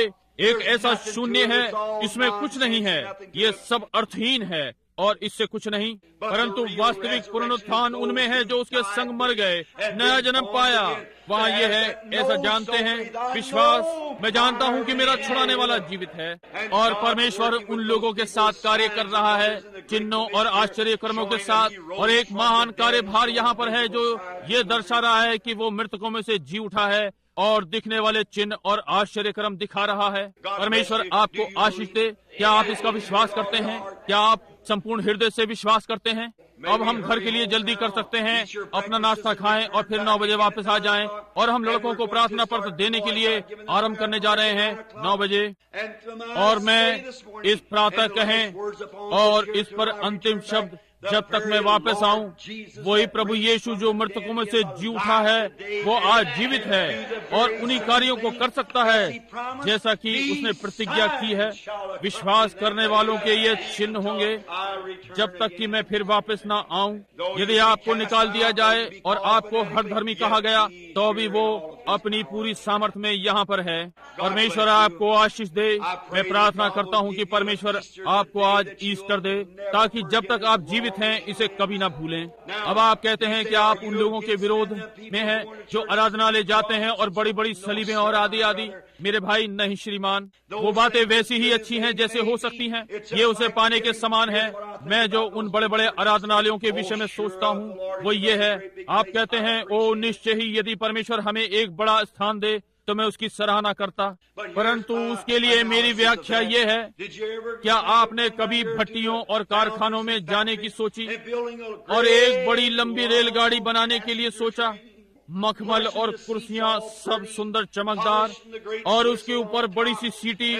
एक ऐसा शून्य है, इसमें कुछ नहीं है, ये सब अर्थहीन है और इससे कुछ नहीं। परंतु वास्तविक पुनरुत्थान उनमें है जो उसके संग मर गए, नया जन्म पाया। वहाँ ये है, ऐसा जानते हैं, विश्वास। मैं जानता हूँ कि मेरा छुड़ाने वाला जीवित है। और परमेश्वर उन लोगों के साथ कार्य कर रहा है, चिन्हों और आश्चर्य कर्मों के साथ। और एक महान कार्यभार यहाँ पर है जो ये दर्शा रहा है कि वो मृतकों में से जी उठा है और दिखने वाले चिन्ह और आश्चर्य कर्म दिखा रहा है। परमेश्वर आपको आशीष दे। क्या आप इसका विश्वास करते हैं? क्या आप संपूर्ण हृदय से विश्वास करते हैं? अब हम घर के लिए जल्दी कर सकते हैं, अपना नाश्ता खाएं और फिर 9 बजे वापस आ जाएं। और हम लड़कों को प्रार्थना पत्र देने के लिए आरंभ करने जा रहे हैं 9 बजे। और मैं इस प्रातः कहें और इस पर अंतिम शब्द, जब तक मैं वापस आऊं, वही प्रभु यीशु जो मृतकों में से जी उठा है, वो आज जीवित है और उन्हीं कार्यों को कर सकता है जैसा कि उसने प्रतिज्ञा की है। विश्वास करने वालों के ये चिन्ह होंगे जब तक कि मैं फिर वापस ना आऊं। यदि आपको निकाल दिया जाए और आपको हर धर्मी कहा गया, तो भी वो अपनी पूरी सामर्थ्य में यहाँ पर है। परमेश्वर आपको आशीष दे। मैं प्रार्थना करता हूँ कि परमेश्वर आपको आज ईस्टर दे, ताकि जब तक आप जीवित हैं इसे कभी ना भूलें। अब आप कहते हैं कि आप उन लोगों के विरोध में हैं जो आराधनालय जाते हैं और बड़ी बड़ी सलीबें और आदि आदि। मेरे भाई, नहीं श्रीमान, वो बातें वैसी ही अच्छी हैं जैसे हो सकती हैं। ये उसे पाने के समान है। मैं जो उन बड़े बड़े आराधनालयों के विषय में सोचता हूँ वो ये है, आप कहते हैं, ओ निश्चय ही यदि परमेश्वर हमें एक बड़ा स्थान दे तो मैं उसकी सराहना करता, परंतु उसके लिए मेरी व्याख्या ये है, क्या आपने कभी भट्टियों और कारखानों में जाने की सोची और एक बड़ी लंबी रेलगाड़ी बनाने के लिए सोचा? मखमल और कुर्सियां सब सुंदर चमकदार और उसके ऊपर बड़ी सी सीटी,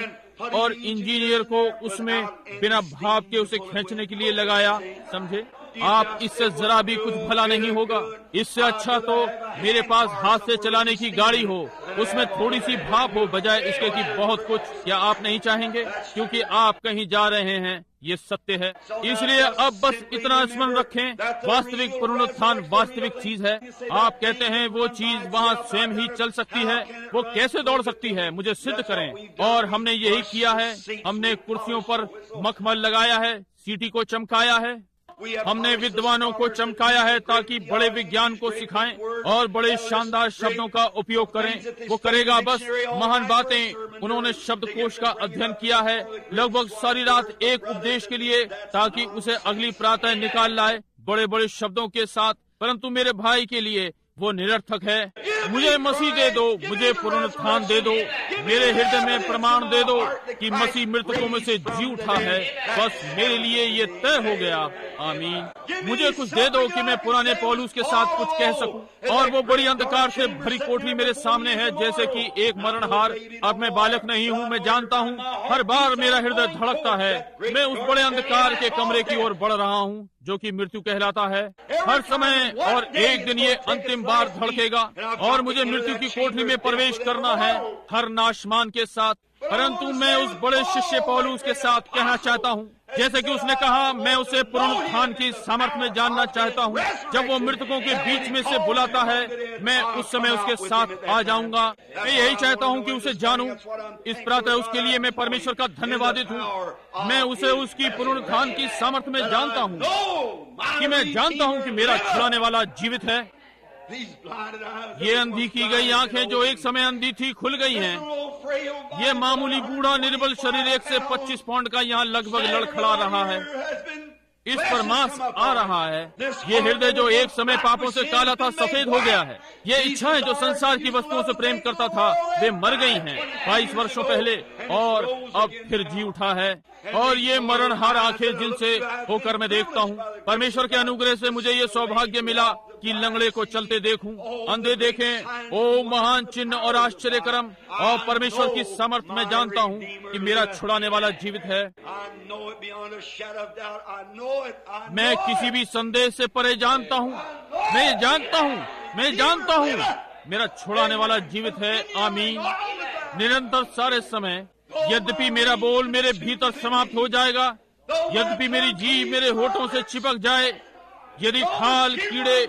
और इंजीनियर को उसमें बिना भाप के उसे खींचने के लिए लगाया। समझे आप, इससे जरा भी कुछ भला नहीं होगा। इससे अच्छा तो मेरे पास हाथ से चलाने की गाड़ी हो, उसमें थोड़ी सी भाप हो, बजाय इसके कि बहुत कुछ। क्या आप नहीं चाहेंगे? क्योंकि आप कहीं जा रहे हैं, ये सत्य है। इसलिए अब बस इतना स्मरण रखें, वास्तविक पुनरुत्थान वास्तविक चीज है। आप कहते हैं वो चीज वहाँ स्वयं ही चल सकती है, वो कैसे दौड़ सकती है? मुझे सिद्ध करें। और हमने यही किया है। हमने कुर्सियों पर मखमल लगाया है, सीटी को चमकाया है, हमने विद्वानों को चमकाया है ताकि बड़े विज्ञान को सिखाएं और बड़े शानदार शब्दों का उपयोग करें। वो करेगा बस महान बातें। उन्होंने शब्दकोश का अध्ययन किया है लगभग सारी रात एक उपदेश के लिए, ताकि उसे अगली प्रातः निकाल लाए बड़े बड़े शब्दों के साथ। परंतु मेरे भाई के लिए वो निरर्थक है। मुझे मसीह दे दो, मुझे पुनरुत्थान दे दो, मेरे हृदय में प्रमाण दे दो कि मसीह मृतकों में से जी उठा है। बस मेरे लिए ये तय हो गया। आमीन। मुझे कुछ दे दो कि मैं पुराने पौलुस के साथ कुछ कह सकूं। और वो बड़ी अंधकार से भरी कोठरी मेरे सामने है जैसे कि एक मरणहार। अब मैं बालक नहीं हूँ, मैं जानता हूँ, हर बार मेरा हृदय धड़कता है। मैं उस बड़े अंधकार के कमरे की ओर बढ़ रहा हूँ जो कि मृत्यु कहलाता है हर समय। और एक दिन ये अंतिम बार धड़केगा और मुझे मृत्यु की कोठरी में प्रवेश करना है हर नाशमान के साथ। परंतु मैं उस बड़े शिष्य पौलुस के साथ कहना चाहता हूँ, जैसे कि उसने कहा, मैं उसे पुनरुत्थान की सामर्थ्य में जानना चाहता हूँ। जब वो मृतकों के बीच में से बुलाता है, मैं उस समय उसके साथ आ जाऊंगा। मैं यही चाहता हूँ कि उसे जानूं। इस प्रातः उसके लिए मैं परमेश्वर का धन्यवादित हूँ। मैं उसे उसकी पुनरुत्थान की सामर्थ्य में जानता हूँ, कि मैं जानता हूँ कि मेरा छुड़ाने वाला जीवित है। ये अंधी की गई आंखें जो एक समय अंधी थी, खुल गई हैं। ये मामूली बूढ़ा निर्बल शरीर 1 से 25 पाउंड का यहाँ लगभग लड़खड़ा रहा है। इस पर मांस आ रहा है। ये हृदय जो एक समय पापों से काला था, सफेद हो गया है। ये इच्छाएं जो संसार की वस्तुओं से प्रेम करता था, वे मर गई हैं 22 वर्षों पहले, और अब फिर जी उठा है। और ये मरणहार आंखें जिनसे होकर मैं देखता हूँ, परमेश्वर के अनुग्रह से मुझे ये सौभाग्य मिला कि लंगड़े को चलते देखूं, अंधे देखें। ओ महान चिन्ह और आश्चर्य कर्म और परमेश्वर की सामर्थ में जानता हूँ कि मेरा छुड़ाने वाला जीवित है। मैं किसी भी संदेह से परे जानता हूँ, मैं जानता हूँ मेरा छुड़ाने वाला जीवित है। आमीन। निरंतर सारे समय, यद्यपि मेरा बोल मेरे भीतर समाप्त हो जाएगा, यद्यपि मेरी जीभ मेरे होठों से चिपक जाए, यदि खाल कीड़े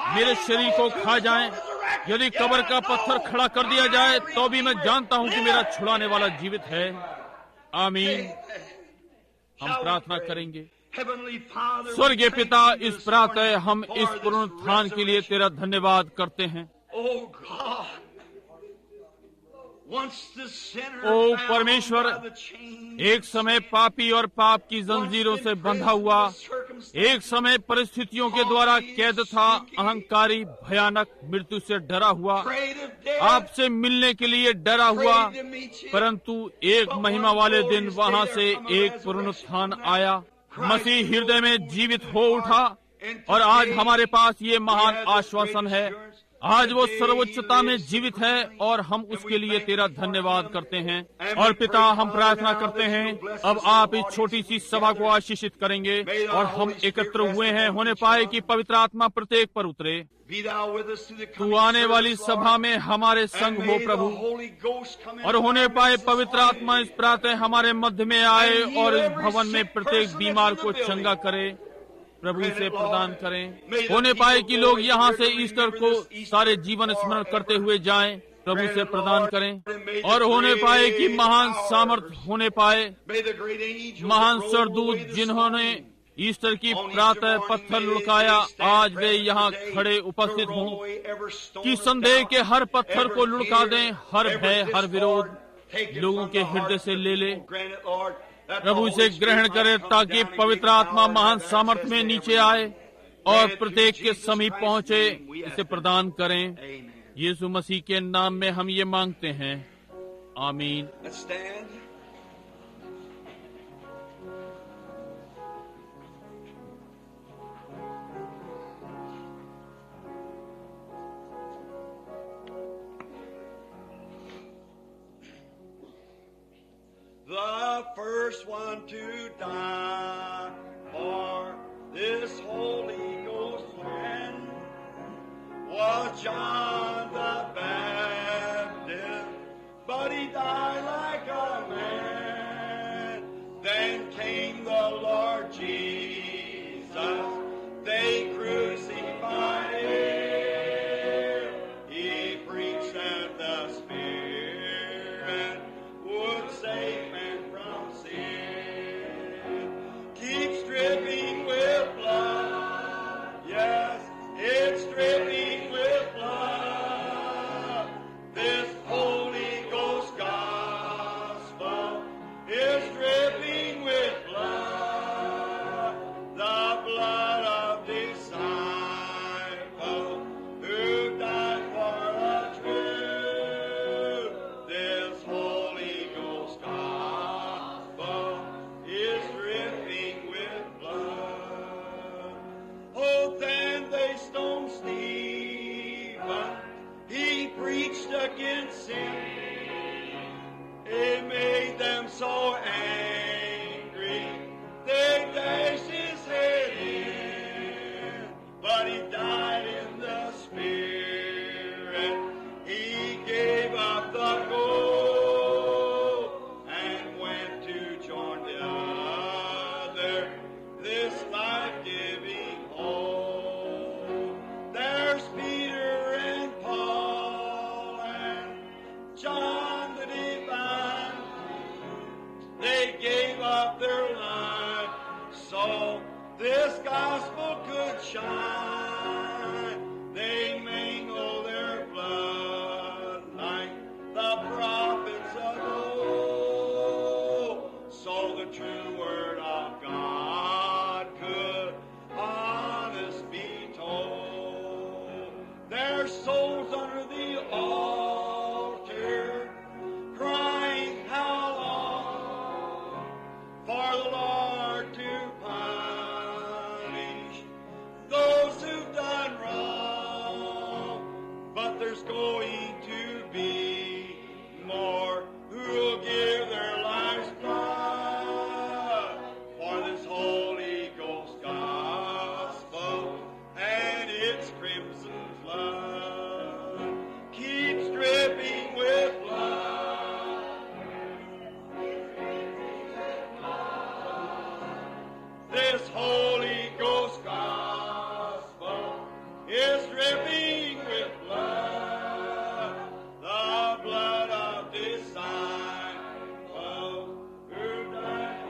मेरे शरीर को खा जाएं, यदि कब्र का पत्थर खड़ा कर दिया जाए, तो भी मैं जानता हूं कि मेरा छुड़ाने वाला जीवित है। आमीन। हम प्रार्थना करेंगे। स्वर्गीय पिता, इस प्रातः हम इस पुनरुत्थान के लिए तेरा धन्यवाद करते हैं। ओ परमेश्वर, एक समय पापी और पाप की जंजीरों से बंधा हुआ, एक समय परिस्थितियों के द्वारा कैद था, अहंकारी, भयानक, मृत्यु से डरा हुआ, आपसे मिलने के लिए डरा हुआ, परंतु एक महिमा वाले दिन वहां से एक पुनरुत्थान आया। मसीह हृदय में जीवित हो उठा, और आज हमारे पास ये महान आश्वासन है। आज वो सर्वोच्चता में जीवित है, और हम उसके लिए तेरा धन्यवाद करते हैं। और पिता, हम प्रार्थना करते हैं, अब आप इस छोटी सी सभा को आशीषित करेंगे, और हम एकत्र हुए हैं होने पाए कि पवित्र आत्मा प्रत्येक पर उतरे। तू आने वाली सभा में हमारे संग हो प्रभु, और होने पाए पवित्र आत्मा इस प्रातः हमारे मध्य में आए और इस भवन में प्रत्येक बीमार को चंगा करे। प्रभु से प्रदान करें। होने पाए कि लोग यहाँ से ईस्टर को सारे जीवन स्मरण करते हुए जाएं। प्रभु से प्रदान करें। और होने पाए कि महान सामर्थ होने पाए, महान सरदूत जिन्होंने ईस्टर की प्रातः पत्थर लुढ़काया, आज वे यहाँ खड़े उपस्थित हों, कि संदेह के हर पत्थर को लुढ़का दें, हर भय, हर विरोध लोगों के हृदय से ले ले। प्रभु इसे ग्रहण करे, ताकि पवित्र आत्मा महान सामर्थ में नीचे आए और प्रत्येक के समीप पहुंचे। इसे प्रदान करें। यीशु मसीह के नाम में हम ये मांगते हैं। आमीन। The first one to die for this Holy Ghost plan was John the Baptist, but he died like a man. Then came the Lord Jesus, they crucified him. He preached that the Spirit would save man from sin. Keeps dripping with blood. Yes, it's dripping with blood. This Holy Ghost gospel is dripping with blood. The blood of disciples who died for the truth. This Holy Ghost gospel is dripping with blood. Oh, then they stoned Stephen. He preached against sin. It made them so angry, they dashed his head in. But he died in the Spirit. He gave up the ghost. so this gospel could shine. They mingle their blood like the prophets of old, so the true word of God could honest be told. Their souls under the altar crying, how long for the Lord to punish those who've done wrong? But there's going to be more who'll give their lives blood for this Holy Ghost gospel and its crimson flood keeps dripping with blood. This Holy Ghost gospel is dripping with blood, the blood of disciples who died.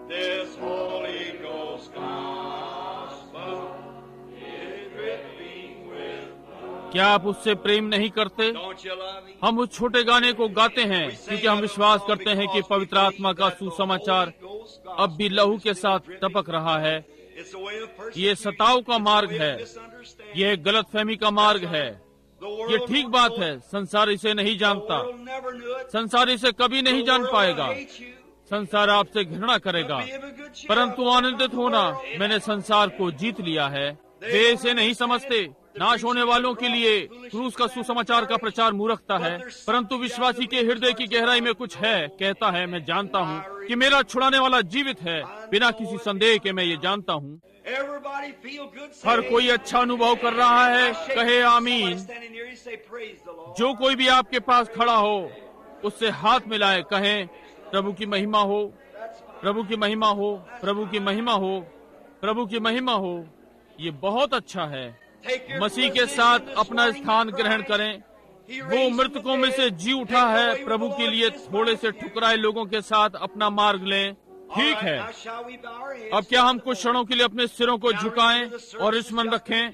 This Holy Ghost gospel is dripping with blood. क्या आप उससे प्रेम नहीं करते? Don't you love him? हम उस छोटे गाने को गाते हैं क्योंकि हम विश्वास करते हैं कि पवित्र आत्मा का सुसमाचार अब भी लहू के साथ टपक रहा है। It's a way of ये सताव का मार्ग है, ये गलतफहमी का मार्ग है। ये ठीक बात है, संसार इसे नहीं जानता, संसार इसे कभी नहीं जान पाएगा। संसार आपसे घृणा करेगा, परंतु आनंदित होना, मैंने संसार को जीत लिया है। वे इसे नहीं समझते। नाश होने वालों के लिए क्रूस का सुसमाचार का प्रचार मूर्खता है, परंतु विश्वासी के हृदय की गहराई में कुछ है। कहता है, मैं जानता हूँ कि मेरा छुड़ाने वाला जीवित है। बिना किसी संदेह के मैं ये जानता हूँ। हर कोई अच्छा अनुभव कर रहा है, कहे आमीन। जो कोई भी आपके पास खड़ा हो उससे हाथ मिलाए, कहें प्रभु की महिमा हो, प्रभु की महिमा हो, प्रभु की महिमा हो, प्रभु की महिमा हो। ये बहुत अच्छा है। मसीह के साथ अपना स्थान ग्रहण करें। वो मृतकों में से जी उठा है। प्रभु के लिए थोड़े से ठुकराए लोगों के साथ अपना मार्ग लें। ठीक है, अब क्या हम कुछ क्षणों के लिए अपने सिरों को झुकाएं और स्मरण रखें।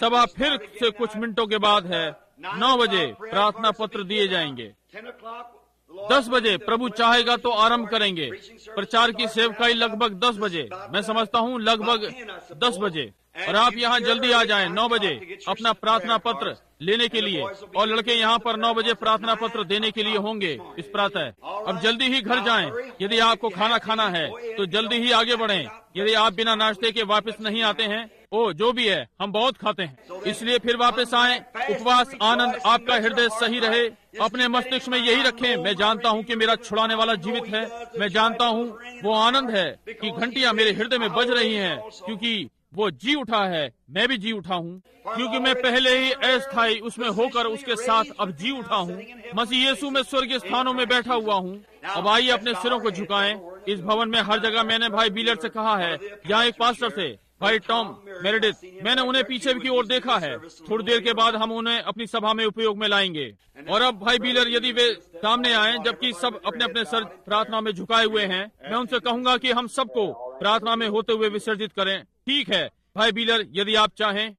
सभा फिर से कुछ मिनटों के बाद है। 9 बजे प्रार्थना पत्र दिए जाएंगे। 10 बजे प्रभु चाहेगा तो आरंभ करेंगे। प्रचार की सेवकाई लगभग 10 बजे, मैं समझता हूँ लगभग 10 बजे। और आप यहाँ जल्दी आ जाएं 9 बजे अपना प्रार्थना पत्र लेने के लिए। और लड़के यहाँ पर 9 बजे प्रार्थना पत्र देने के लिए होंगे इस प्रातः। अब जल्दी ही घर जाएं। यदि आपको खाना खाना है तो जल्दी ही आगे बढ़ें। यदि आप बिना नाश्ते के वापस नहीं आते हैं, जो भी है, हम बहुत खाते हैं, इसलिए फिर वापस आएं। उपवास, आनंद, आपका हृदय सही रहे। अपने मस्तिष्क में यही रखें, मैं जानता हूँ कि मेरा छुड़ाने वाला जीवित है। मैं जानता हूँ वो आनंद है कि घंटियां मेरे हृदय में बज रही हैं, क्योंकि वो जी उठा है। मैं भी जी उठा हूँ, क्योंकि मैं पहले ही अस्थायी उसमें होकर उसके साथ अब जी उठा हूँ। मसीह यीशु में स्वर्गीय स्थानों में बैठा हुआ हूँ। अब आइए अपने सिरों को झुकाएं। इस भवन में हर जगह मैंने भाई बीलर से कहा है, यहाँ एक पास्टर से, भाई टॉम मेरेडिथ, मैंने उन्हें पीछे की ओर देखा है। थोड़ी देर के बाद हम उन्हें अपनी सभा में उपयोग में लाएंगे। और अब भाई बीलर, यदि वे सामने आए जबकि सब अपने अपने सर प्रार्थना में झुकाए हुए हैं, मैं उनसे कहूंगा कि हम सबको प्रार्थना में होते हुए विसर्जित करें। ठीक है भाई बीलर, यदि आप चाहें।